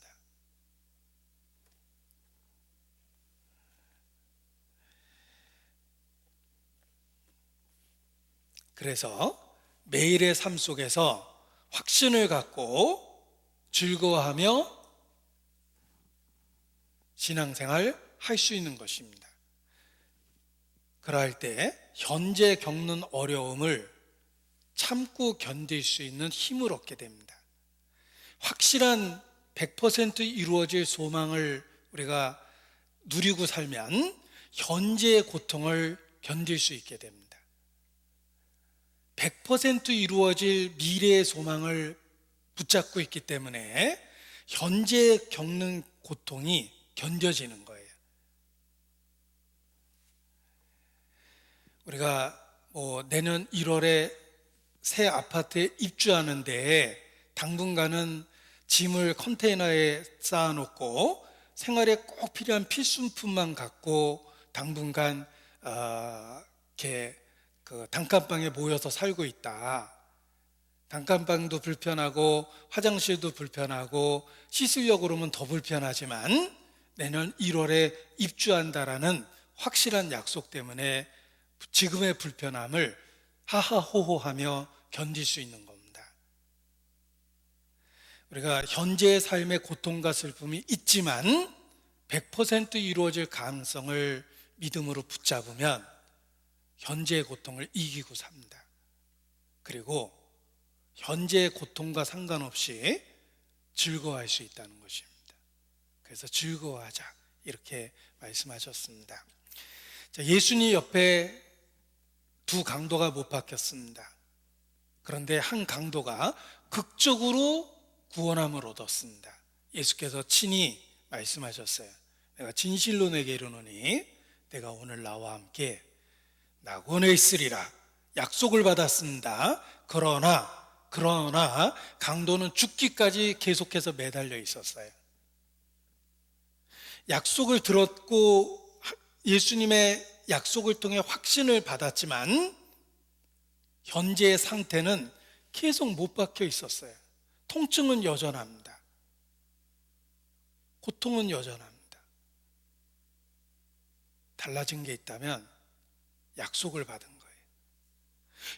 그래서 매일의 삶 속에서 확신을 갖고 즐거워하며 신앙생활 할 수 있는 것입니다. 그럴 때 현재 겪는 어려움을 참고 견딜 수 있는 힘을 얻게 됩니다. 확실한 100% 이루어질 소망을 우리가 누리고 살면 현재의 고통을 견딜 수 있게 됩니다. 100% 이루어질 미래의 소망을 붙잡고 있기 때문에 현재 겪는 고통이 견뎌지는 거예요. 우리가 내년 1월에 새 아파트에 입주하는데 당분간은 짐을 컨테이너에 쌓아놓고 생활에 꼭 필요한 필수품만 갖고 당분간 이렇게 그 단칸방에 모여서 살고 있다. 단칸방도 불편하고 화장실도 불편하고 씻으려고 그러면 더 불편하지만 내년 1월에 입주한다라는 확실한 약속 때문에 지금의 불편함을 하하호호하며 견딜 수 있는 겁니다. 우리가 현재의 삶의 고통과 슬픔이 있지만 100% 이루어질 가능성을 믿음으로 붙잡으면 현재의 고통을 이기고 삽니다. 그리고 현재의 고통과 상관없이 즐거워할 수 있다는 것입니다. 그래서 즐거워하자 이렇게 말씀하셨습니다. 자, 예수님 옆에 두 강도가 못 박혔습니다. 그런데 한 강도가 극적으로 구원함을 얻었습니다. 예수께서 친히 말씀하셨어요. 내가 진실로 내게 이르노니 내가 오늘 나와 함께 낙원에 있으리라. 약속을 받았습니다. 그러나 강도는 죽기까지 계속해서 매달려 있었어요. 약속을 들었고 예수님의 약속을 통해 확신을 받았지만 현재의 상태는 계속 못 박혀 있었어요. 통증은 여전합니다. 고통은 여전합니다. 달라진 게 있다면 약속을 받은 거예요.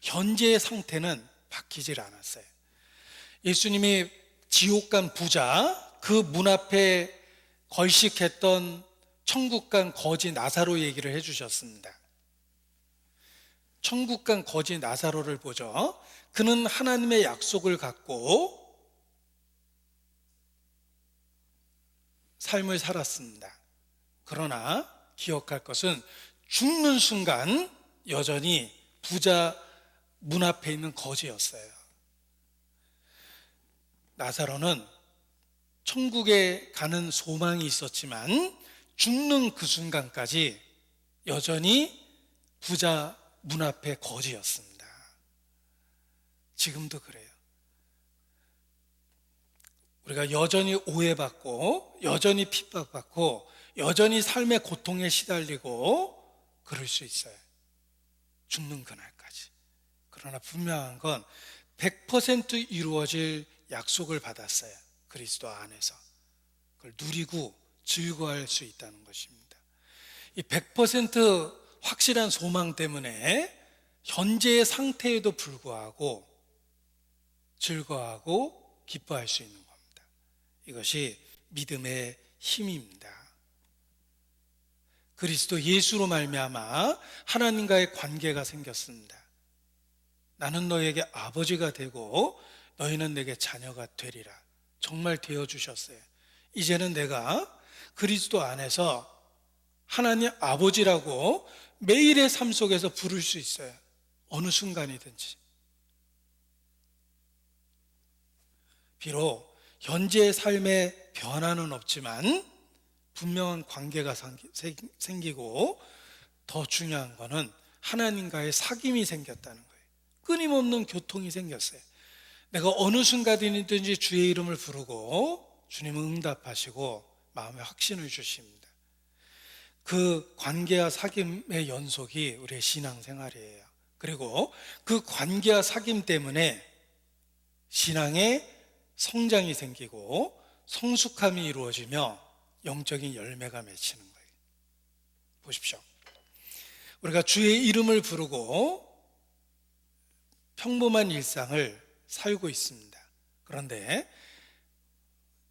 현재의 상태는 바뀌질 않았어요. 예수님이 지옥 간 부자, 그 문 앞에 걸식했던 천국 간 거지 나사로 얘기를 해주셨습니다. 천국 간 거지 나사로를 보죠. 그는 하나님의 약속을 갖고 삶을 살았습니다. 그러나 기억할 것은 죽는 순간 여전히 부자 문 앞에 있는 거지였어요. 나사로는 천국에 가는 소망이 있었지만 죽는 그 순간까지 여전히 부자 문 앞에 거지였습니다. 지금도 그래요. 우리가 여전히 오해받고 여전히 핍박받고 여전히 삶의 고통에 시달리고 그럴 수 있어요. 죽는 그날까지. 그러나 분명한 건 100% 이루어질 약속을 받았어요. 그리스도 안에서. 그걸 누리고 즐거워할 수 있다는 것입니다. 이 100% 확실한 소망 때문에 현재의 상태에도 불구하고 즐거워하고 기뻐할 수 있는 겁니다. 이것이 믿음의 힘입니다. 그리스도 예수로 말미암아 하나님과의 관계가 생겼습니다. 나는 너에게 아버지가 되고 너희는 내게 자녀가 되리라. 정말 되어주셨어요. 이제는 내가 그리스도 안에서 하나님 아버지라고 매일의 삶 속에서 부를 수 있어요. 어느 순간이든지. 비록 현재의 삶에 변화는 없지만 분명한 관계가 생기고 더 중요한 것은 하나님과의 사귐이 생겼다는 거예요. 끊임없는 교통이 생겼어요. 내가 어느 순간이든지 주의 이름을 부르고 주님은 응답하시고 마음에 확신을 주십니다. 그 관계와 사귐의 연속이 우리의 신앙생활이에요. 그리고 그 관계와 사귐 때문에 신앙의 성장이 생기고 성숙함이 이루어지며 영적인 열매가 맺히는 거예요. 보십시오. 우리가 주의 이름을 부르고 평범한 일상을 살고 있습니다. 그런데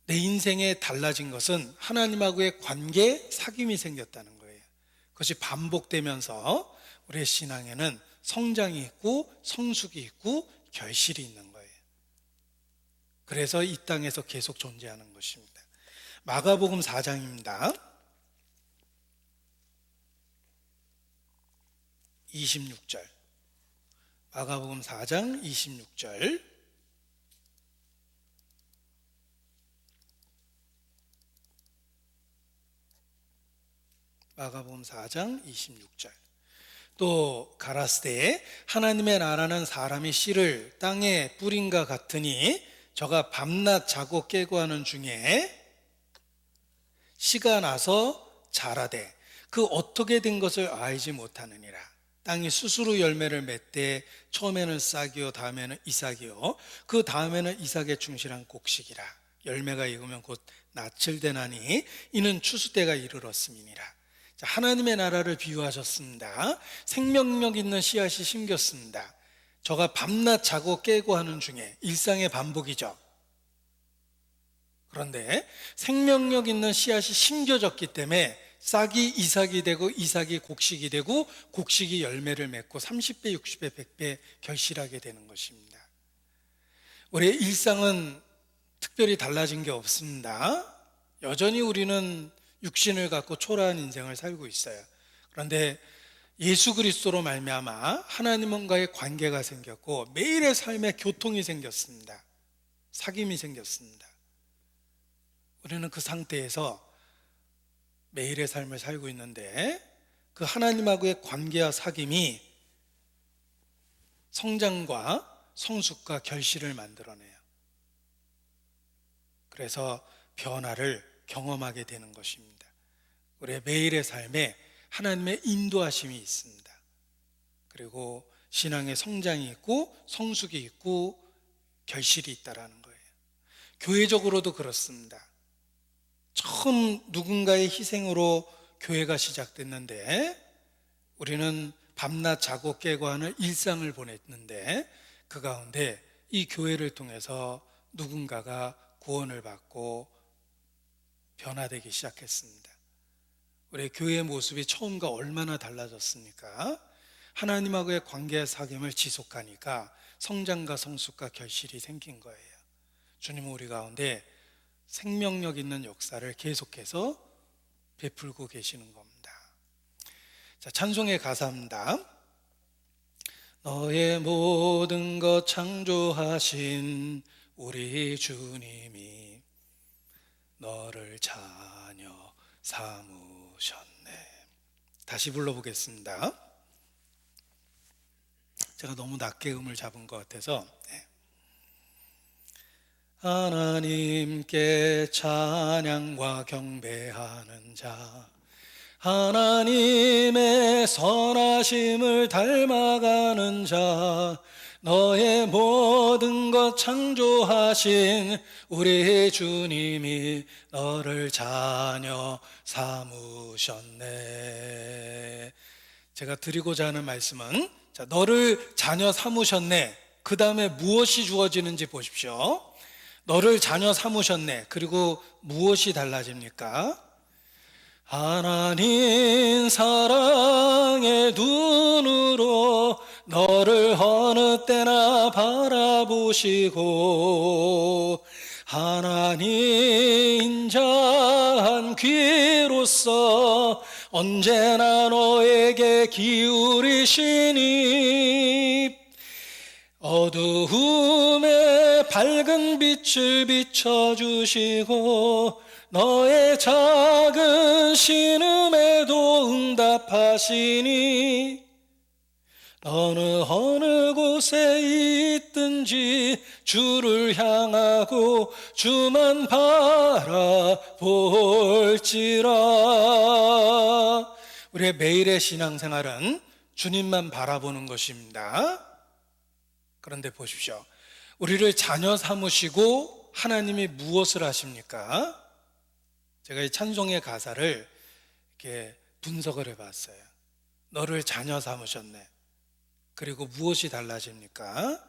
내 인생에 달라진 것은 하나님하고의 관계, 사귐이 생겼다는 거예요. 그것이 반복되면서 우리의 신앙에는 성장이 있고 성숙이 있고 결실이 있는 거예요. 그래서 이 땅에서 계속 존재하는 것입니다. 마가복음 4장입니다. 26절. 마가복음 4장 26절. 마가복음 4장 26절. 또 가라스되 하나님의 나라는 사람이 씨를 땅에 뿌린과 같으니 저가 밤낮 자고 깨고 하는 중에 씨가 나서 자라되 그 어떻게 된 것을 알지 못하느니라. 땅이 스스로 열매를 맺되 처음에는 싹이요 다음에는 이삭이요 그 다음에는 이삭의 충실한 곡식이라. 열매가 익으면 곧 낯을 대나니 이는 추수 때가 이르렀음이니라. 하나님의 나라를 비유하셨습니다. 생명력 있는 씨앗이 심겼습니다. 저가 밤낮 자고 깨고 하는 중에 일상의 반복이죠. 그런데 생명력 있는 씨앗이 심겨졌기 때문에 싹이 이삭이 되고 이삭이 곡식이 되고 곡식이 열매를 맺고 30배, 60배, 100배 결실하게 되는 것입니다. 우리의 일상은 특별히 달라진 게 없습니다. 여전히 우리는 육신을 갖고 초라한 인생을 살고 있어요. 그런데 예수 그리스도로 말미암아 하나님과의 관계가 생겼고 매일의 삶에 교통이 생겼습니다. 사귐이 생겼습니다. 우리는 그 상태에서 매일의 삶을 살고 있는데 그 하나님하고의 관계와 사귐이 성장과 성숙과 결실을 만들어내요. 그래서 변화를 경험하게 되는 것입니다. 우리의 매일의 삶에 하나님의 인도하심이 있습니다. 그리고 신앙의 성장이 있고 성숙이 있고 결실이 있다라는 거예요. 교회적으로도 그렇습니다. 처음 누군가의 희생으로 교회가 시작됐는데 우리는 밤낮 자고 깨고 하는 일상을 보냈는데 그 가운데 이 교회를 통해서 누군가가 구원을 받고 변화되기 시작했습니다. 우리 교회의 모습이 처음과 얼마나 달라졌습니까? 하나님하고의 관계의 사귐을 지속하니까 성장과 성숙과 결실이 생긴 거예요. 주님은 우리 가운데 생명력 있는 역사를 계속해서 베풀고 계시는 겁니다. 자, 찬송의 가사입니다. 너의 모든 것 창조하신 우리 주님이 너를 자녀 삼으셨네. 다시 불러보겠습니다. 제가 너무 낮게 음을 잡은 것 같아서. 하나님께 찬양과 경배하는 자, 하나님의 선하심을 닮아가는 자, 너의 모든 것 창조하신 우리 주님이 너를 자녀 삼으셨네. 제가 드리고자 하는 말씀은, 자, 너를 자녀 삼으셨네. 그 다음에 무엇이 주어지는지 보십시오. 너를 자녀 삼으셨네. 그리고 무엇이 달라집니까? 하나님 사랑의 눈으로 너를 어느 때나 바라보시고 하나님 인자한 귀로서 언제나 너에게 기울이시니 어두움에 밝은 빛을 비춰주시고 너의 작은 신음에도 응답하시니 너는 어느 곳에 있든지 주를 향하고 주만 바라볼지라. 우리의 매일의 신앙생활은 주님만 바라보는 것입니다. 그런데 보십시오. 우리를 자녀 삼으시고 하나님이 무엇을 하십니까? 제가 이 찬송의 가사를 이렇게 분석을 해봤어요. 너를 자녀 삼으셨네. 그리고 무엇이 달라집니까?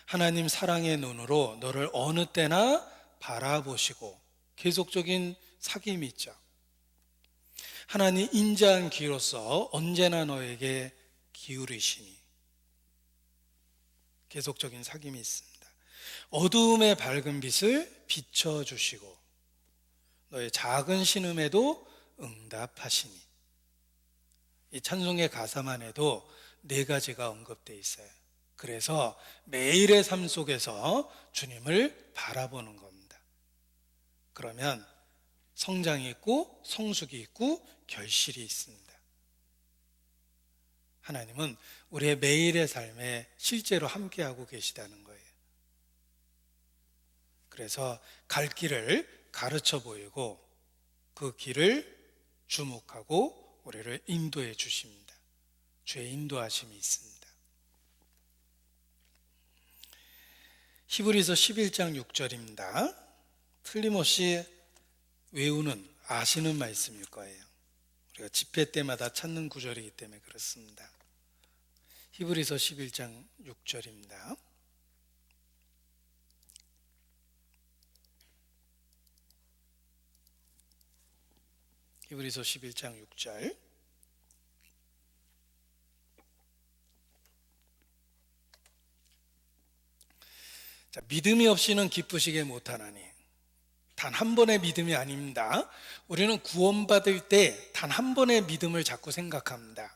하나님 사랑의 눈으로 너를 어느 때나 바라보시고 계속적인 사귐이 있죠. 하나님 인자한 귀로서 언제나 너에게 기울이시니 계속적인 사귐이 있습니다. 어두움의 밝은 빛을 비춰주시고 너의 작은 신음에도 응답하시니. 이 찬송의 가사만 해도 4가지가 언급되어 있어요. 그래서 매일의 삶 속에서 주님을 바라보는 겁니다. 그러면 성장이 있고 성숙이 있고 결실이 있습니다. 하나님은 우리의 매일의 삶에 실제로 함께하고 계시다는 거예요. 그래서 갈 길을 가르쳐 보이고 그 길을 주목하고 우리를 인도해 주십니다. 주의 인도하심이 있습니다. 히브리서 11장 6절입니다. 틀림없이 외우는 아시는 말씀일 거예요. 우리가 집회 때마다 찾는 구절이기 때문에 그렇습니다. 히브리서 11장 6절입니다. 히브리서 11장 6절. 자, 믿음이 없이는 기쁘시게 못하나니. 단 한 번의 믿음이 아닙니다. 우리는 구원받을 때 단 한 번의 믿음을 자꾸 생각합니다.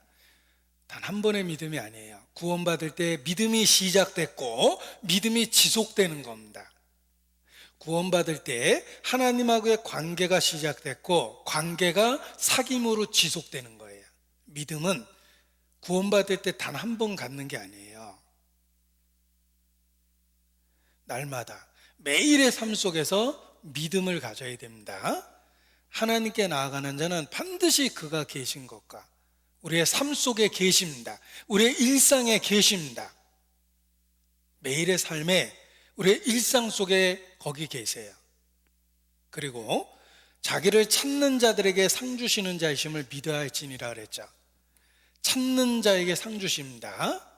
단 한 번의 믿음이 아니에요. 구원받을 때 믿음이 시작됐고 믿음이 지속되는 겁니다. 구원받을 때 하나님하고의 관계가 시작됐고 관계가 사귐으로 지속되는 거예요. 믿음은 구원받을 때 단 한 번 갖는 게 아니에요. 날마다 매일의 삶 속에서 믿음을 가져야 됩니다. 하나님께 나아가는 자는 반드시 그가 계신 것과 우리의 삶 속에 계십니다. 우리의 일상에 계십니다. 매일의 삶에 우리의 일상 속에 거기 계세요. 그리고 자기를 찾는 자들에게 상 주시는 자이심을 믿어야 할지니라 그랬죠. 찾는 자에게 상 주십니다.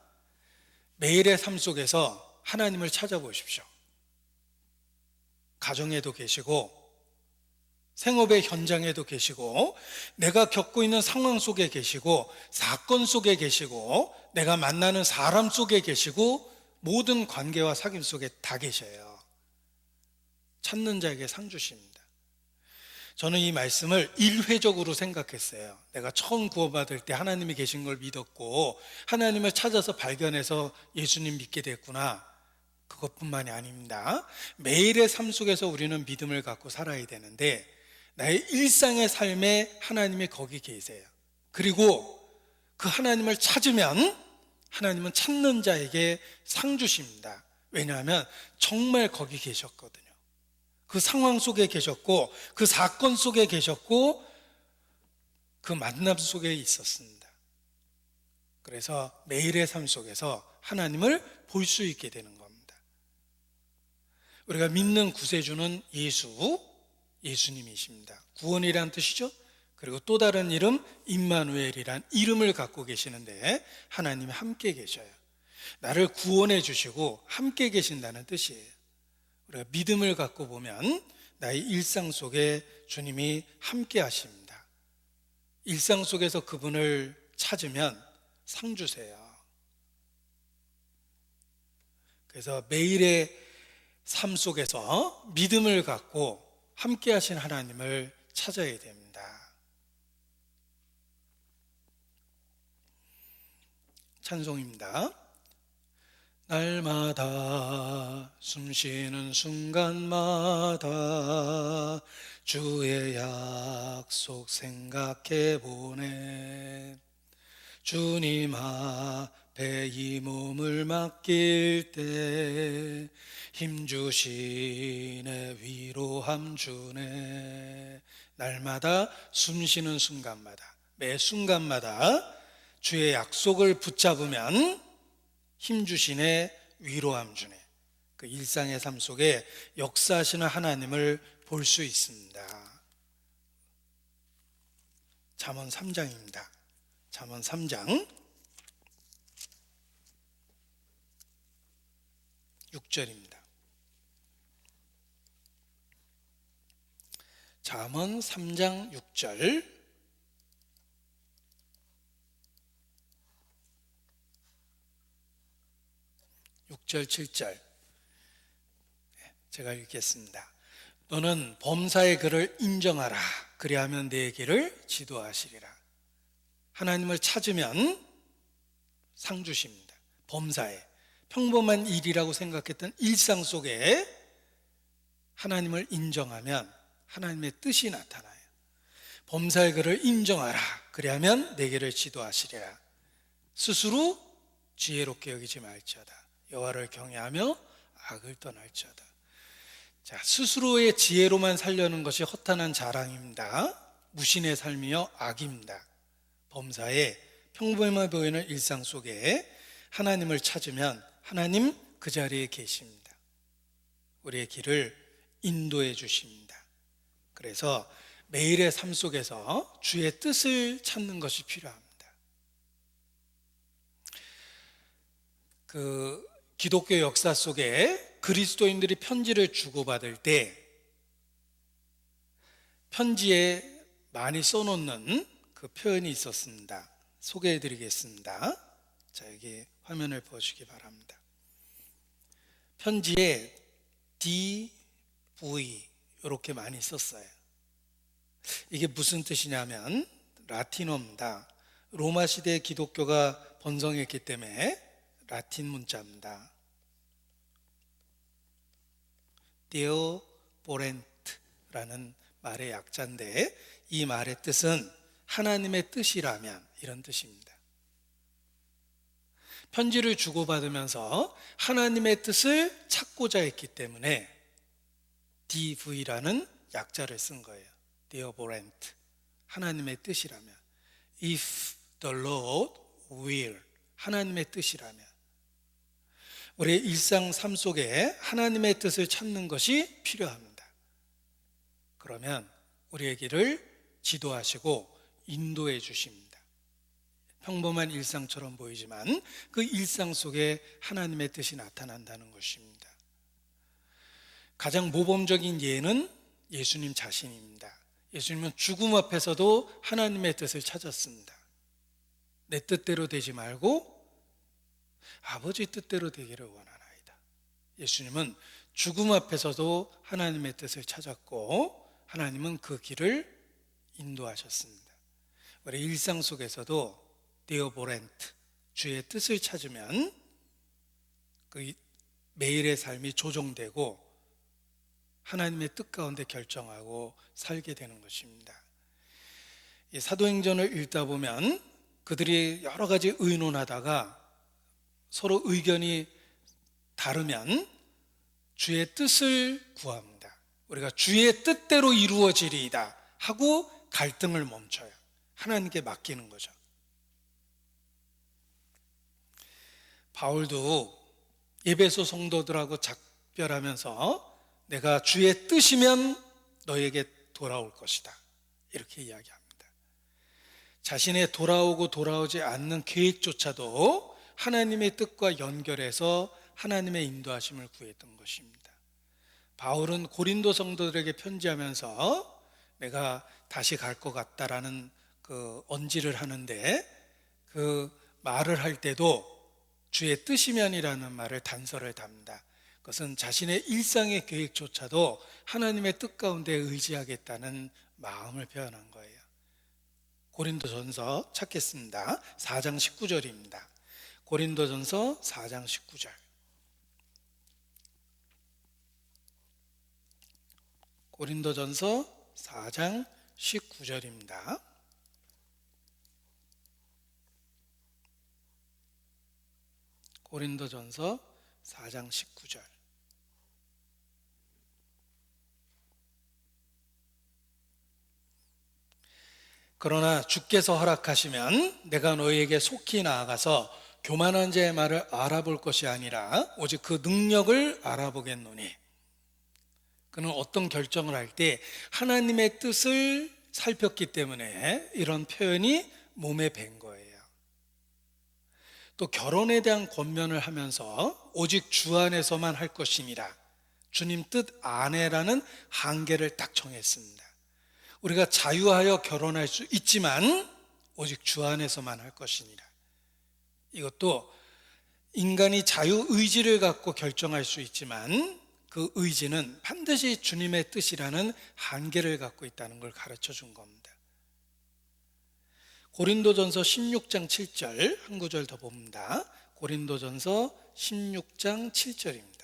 매일의 삶 속에서 하나님을 찾아보십시오. 가정에도 계시고 생업의 현장에도 계시고 내가 겪고 있는 상황 속에 계시고 사건 속에 계시고 내가 만나는 사람 속에 계시고 모든 관계와 사귐 속에 다 계셔요. 찾는 자에게 상 주십니다. 저는 이 말씀을 일회적으로 생각했어요. 내가 처음 구원받을 때 하나님이 계신 걸 믿었고 하나님을 찾아서 발견해서 예수님 믿게 됐구나. 그것뿐만이 아닙니다. 매일의 삶 속에서 우리는 믿음을 갖고 살아야 되는데 나의 일상의 삶에 하나님이 거기 계세요. 그리고 그 하나님을 찾으면 하나님은 찾는 자에게 상 주십니다. 왜냐하면 정말 거기 계셨거든요. 그 상황 속에 계셨고 그 사건 속에 계셨고 그 만남 속에 있었습니다. 그래서 매일의 삶 속에서 하나님을 볼 수 있게 되는 겁니다. 우리가 믿는 구세주는 예수님이십니다. 구원이란 뜻이죠. 그리고 또 다른 이름 임마누엘이란 이름을 갖고 계시는데 하나님이 함께 계셔요. 나를 구원해 주시고 함께 계신다는 뜻이에요. 우리가 믿음을 갖고 보면 나의 일상 속에 주님이 함께 하십니다. 일상 속에서 그분을 찾으면 상 주세요. 그래서 매일의 삶 속에서 믿음을 갖고 함께 하신 하나님을 찾아야 됩니다. 찬송입니다. 날마다 숨쉬는 순간마다 주의 약속 생각해 보네. 주님 앞에 이 몸을 맡길 때 힘주시네 위로함 주네. 날마다 숨쉬는 순간마다 매 순간마다 주의 약속을 붙잡으면 힘주시네 위로함 주네. 그 일상의 삶 속에 역사하시는 하나님을 볼 수 있습니다. 잠언 3장입니다. 잠언 3장 6절입니다. 잠언 3장 6절 6절 7절 제가 읽겠습니다. 너는 범사의 글을 인정하라. 그리하면 내 길을 지도하시리라. 하나님을 찾으면 상 주십니다. 범사에 평범한 일이라고 생각했던 일상 속에 하나님을 인정하면 하나님의 뜻이 나타나요. 범사의 글을 인정하라. 그리하면 내 길을 지도하시리라. 스스로 지혜롭게 여기지 말지어다. 여호와를 경외하며 악을 떠날지어다. 자, 스스로의 지혜로만 살려는 것이 허탄한 자랑입니다. 무신의 삶이요 악입니다. 범사에 평범해 보이는 일상 속에 하나님을 찾으면 하나님 그 자리에 계십니다. 우리의 길을 인도해 주십니다. 그래서 매일의 삶 속에서 주의 뜻을 찾는 것이 필요합니다. 기독교 역사 속에 그리스도인들이 편지를 주고받을 때 편지에 많이 써놓는 그 표현이 있었습니다. 소개해 드리겠습니다. 자, 여기 화면을 보시기 바랍니다. 편지에 DV 이렇게 많이 썼어요. 이게 무슨 뜻이냐면 라틴어입니다. 로마 시대에 기독교가 번성했기 때문에 라틴 문자입니다. Deo 데오보렌트라는 말의 약자인데, 이 말의 뜻은 하나님의 뜻이라면, 이런 뜻입니다. 편지를 주고받으면서 하나님의 뜻을 찾고자 했기 때문에 DV라는 약자를 쓴 거예요. 데오보렌트, 하나님의 뜻이라면. If the Lord will, 하나님의 뜻이라면. 우리의 일상 삶 속에 하나님의 뜻을 찾는 것이 필요합니다. 그러면 우리의 길을 지도하시고 인도해 주십니다. 평범한 일상처럼 보이지만 그 일상 속에 하나님의 뜻이 나타난다는 것입니다. 가장 모범적인 예는 예수님 자신입니다. 예수님은 죽음 앞에서도 하나님의 뜻을 찾았습니다. 내 뜻대로 되지 말고 아버지 뜻대로 되기를 원하나이다. 예수님은 죽음 앞에서도 하나님의 뜻을 찾았고 하나님은 그 길을 인도하셨습니다. 우리 일상 속에서도 데오보렌트, 주의 뜻을 찾으면 그 매일의 삶이 조정되고 하나님의 뜻 가운데 결정하고 살게 되는 것입니다. 사도행전을 읽다 보면 그들이 여러 가지 의논하다가 서로 의견이 다르면 주의 뜻을 구합니다. 우리가 주의 뜻대로 이루어지리이다 하고 갈등을 멈춰요. 하나님께 맡기는 거죠. 바울도 에베소 성도들하고 작별하면서 내가 주의 뜻이면 너에게 돌아올 것이다, 이렇게 이야기합니다. 자신의 돌아오고 돌아오지 않는 계획조차도 하나님의 뜻과 연결해서 하나님의 인도하심을 구했던 것입니다. 바울은 고린도 성도들에게 편지하면서 내가 다시 갈 것 같다라는 그 언지를 하는데 그 말을 할 때도 주의 뜻이면이라는 말을 단서를 답니다. 그것은 자신의 일상의 계획조차도 하나님의 뜻 가운데 의지하겠다는 마음을 표현한 거예요. 고린도전서 찾겠습니다. 4장 19절입니다. 고린도전서 4장 19절. 고린도전서 4장 19절입니다. 고린도전서 4장 19절. 그러나 주께서 허락하시면 내가 너희에게 속히 나아가서 교만한 자의 말을 알아볼 것이 아니라 오직 그 능력을 알아보겠노니. 그는 어떤 결정을 할 때 하나님의 뜻을 살폈기 때문에 이런 표현이 몸에 밴 거예요. 또 결혼에 대한 권면을 하면서 오직 주 안에서만 할 것이니라, 주님 뜻 안에라는 한계를 딱 정했습니다. 우리가 자유하여 결혼할 수 있지만 오직 주 안에서만 할 것이니라. 이것도 인간이 자유의지를 갖고 결정할 수 있지만 그 의지는 반드시 주님의 뜻이라는 한계를 갖고 있다는 걸 가르쳐 준 겁니다. 고린도전서 16장 7절 한 구절 더 봅니다. 고린도전서 16장 7절입니다.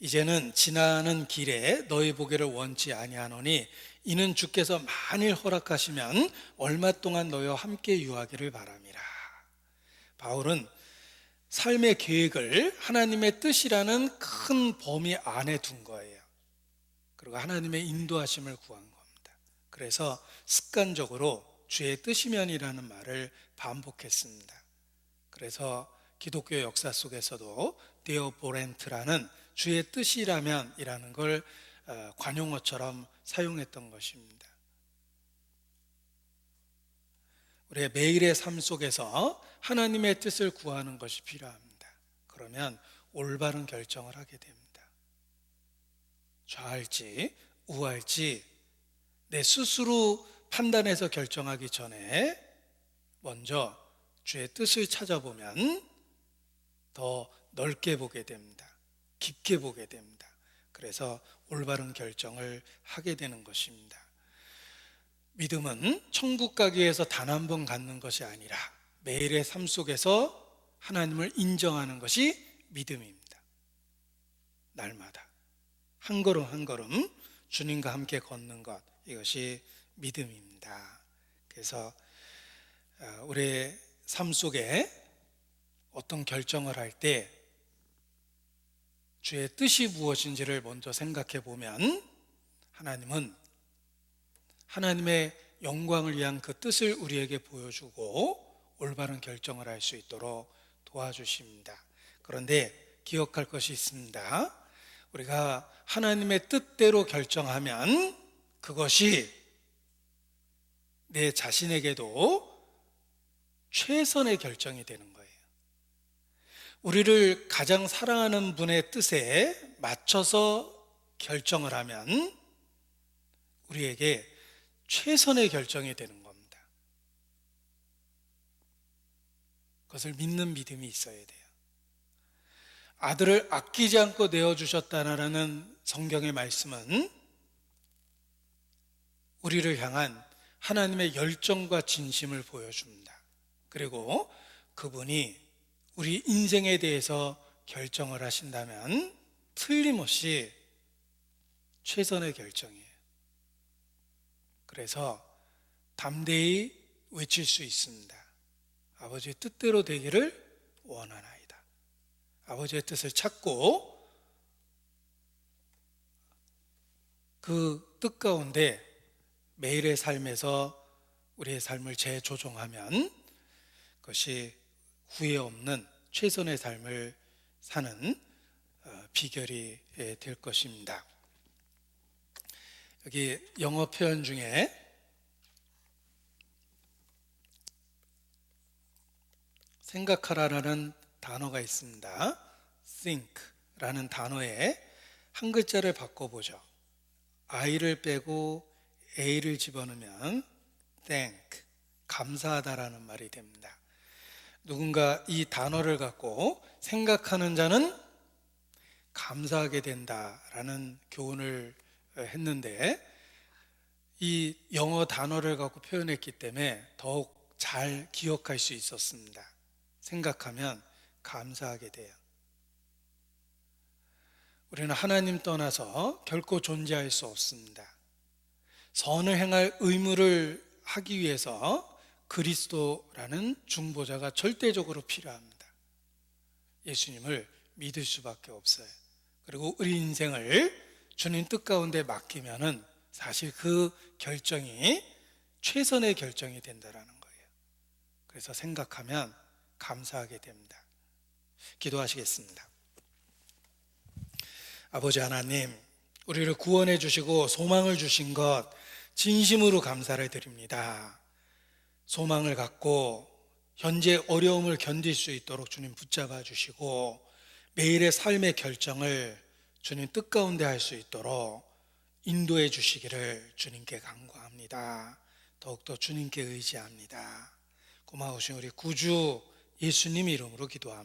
이제는 지나는 길에 너희 보기를 원치 아니하노니 이는 주께서 만일 허락하시면 얼마 동안 너희와 함께 유하기를 바람이라. 바울은 삶의 계획을 하나님의 뜻이라는 큰 범위 안에 둔 거예요. 그리고 하나님의 인도하심을 구한 겁니다. 그래서 습관적으로 주의 뜻이면이라는 말을 반복했습니다. 그래서 기독교 역사 속에서도 데오보렌트라는 주의 뜻이라면이라는 걸 관용어처럼 사용했던 것입니다. 우리의 매일의 삶 속에서 하나님의 뜻을 구하는 것이 필요합니다. 그러면 올바른 결정을 하게 됩니다. 좌할지 우할지 내 스스로 판단해서 결정하기 전에 먼저 주의 뜻을 찾아보면 더 넓게 보게 됩니다. 깊게 보게 됩니다. 그래서 올바른 결정을 하게 되는 것입니다. 믿음은 천국 가기 위해서 단 한 번 갖는 것이 아니라 매일의 삶 속에서 하나님을 인정하는 것이 믿음입니다. 날마다 한 걸음 한 걸음 주님과 함께 걷는 것, 이것이 믿음입니다. 그래서 우리의 삶 속에 어떤 결정을 할 때 주의 뜻이 무엇인지를 먼저 생각해 보면 하나님은 하나님의 영광을 위한 그 뜻을 우리에게 보여주고 올바른 결정을 할 수 있도록 도와주십니다. 그런데 기억할 것이 있습니다. 우리가 하나님의 뜻대로 결정하면 그것이 내 자신에게도 최선의 결정이 되는 거예요. 우리를 가장 사랑하는 분의 뜻에 맞춰서 결정을 하면 우리에게 최선의 결정이 되는 겁니다. 그것을 믿는 믿음이 있어야 돼요. 아들을 아끼지 않고 내어주셨다라는 성경의 말씀은 우리를 향한 하나님의 열정과 진심을 보여줍니다. 그리고 그분이 우리 인생에 대해서 결정을 하신다면 틀림없이 최선의 결정이에요. 그래서 담대히 외칠 수 있습니다. 아버지의 뜻대로 되기를 원하나이다. 아버지의 뜻을 찾고 그 뜻 가운데 매일의 삶에서 우리의 삶을 재조정하면 그것이 후회 없는 최선의 삶을 사는 비결이 될 것입니다. 여기 영어 표현 중에 생각하라라는 단어가 있습니다. think라는 단어에 한 글자를 바꿔보죠. I를 빼고 A를 집어넣으면 thank, 감사하다라는 말이 됩니다. 누군가 이 단어를 갖고 생각하는 자는 감사하게 된다라는 교훈을 했는데 이 영어 단어를 갖고 표현했기 때문에 더욱 잘 기억할 수 있었습니다. 생각하면 감사하게 돼요. 우리는 하나님 떠나서 결코 존재할 수 없습니다. 선을 행할 의무를 하기 위해서 그리스도라는 중보자가 절대적으로 필요합니다. 예수님을 믿을 수밖에 없어요. 그리고 우리 인생을 주님 뜻 가운데 맡기면은 사실 그 결정이 최선의 결정이 된다라는 거예요. 그래서 생각하면 감사하게 됩니다. 기도하시겠습니다. 아버지 하나님, 우리를 구원해 주시고 소망을 주신 것 진심으로 감사를 드립니다. 소망을 갖고 현재 어려움을 견딜 수 있도록 주님 붙잡아 주시고 매일의 삶의 결정을 주님 뜻 가운데 할 수 있도록 인도해 주시기를 주님께 간구합니다. 더욱더 주님께 의지합니다. 고마우신 우리 구주 예수님 이름으로 기도합니다.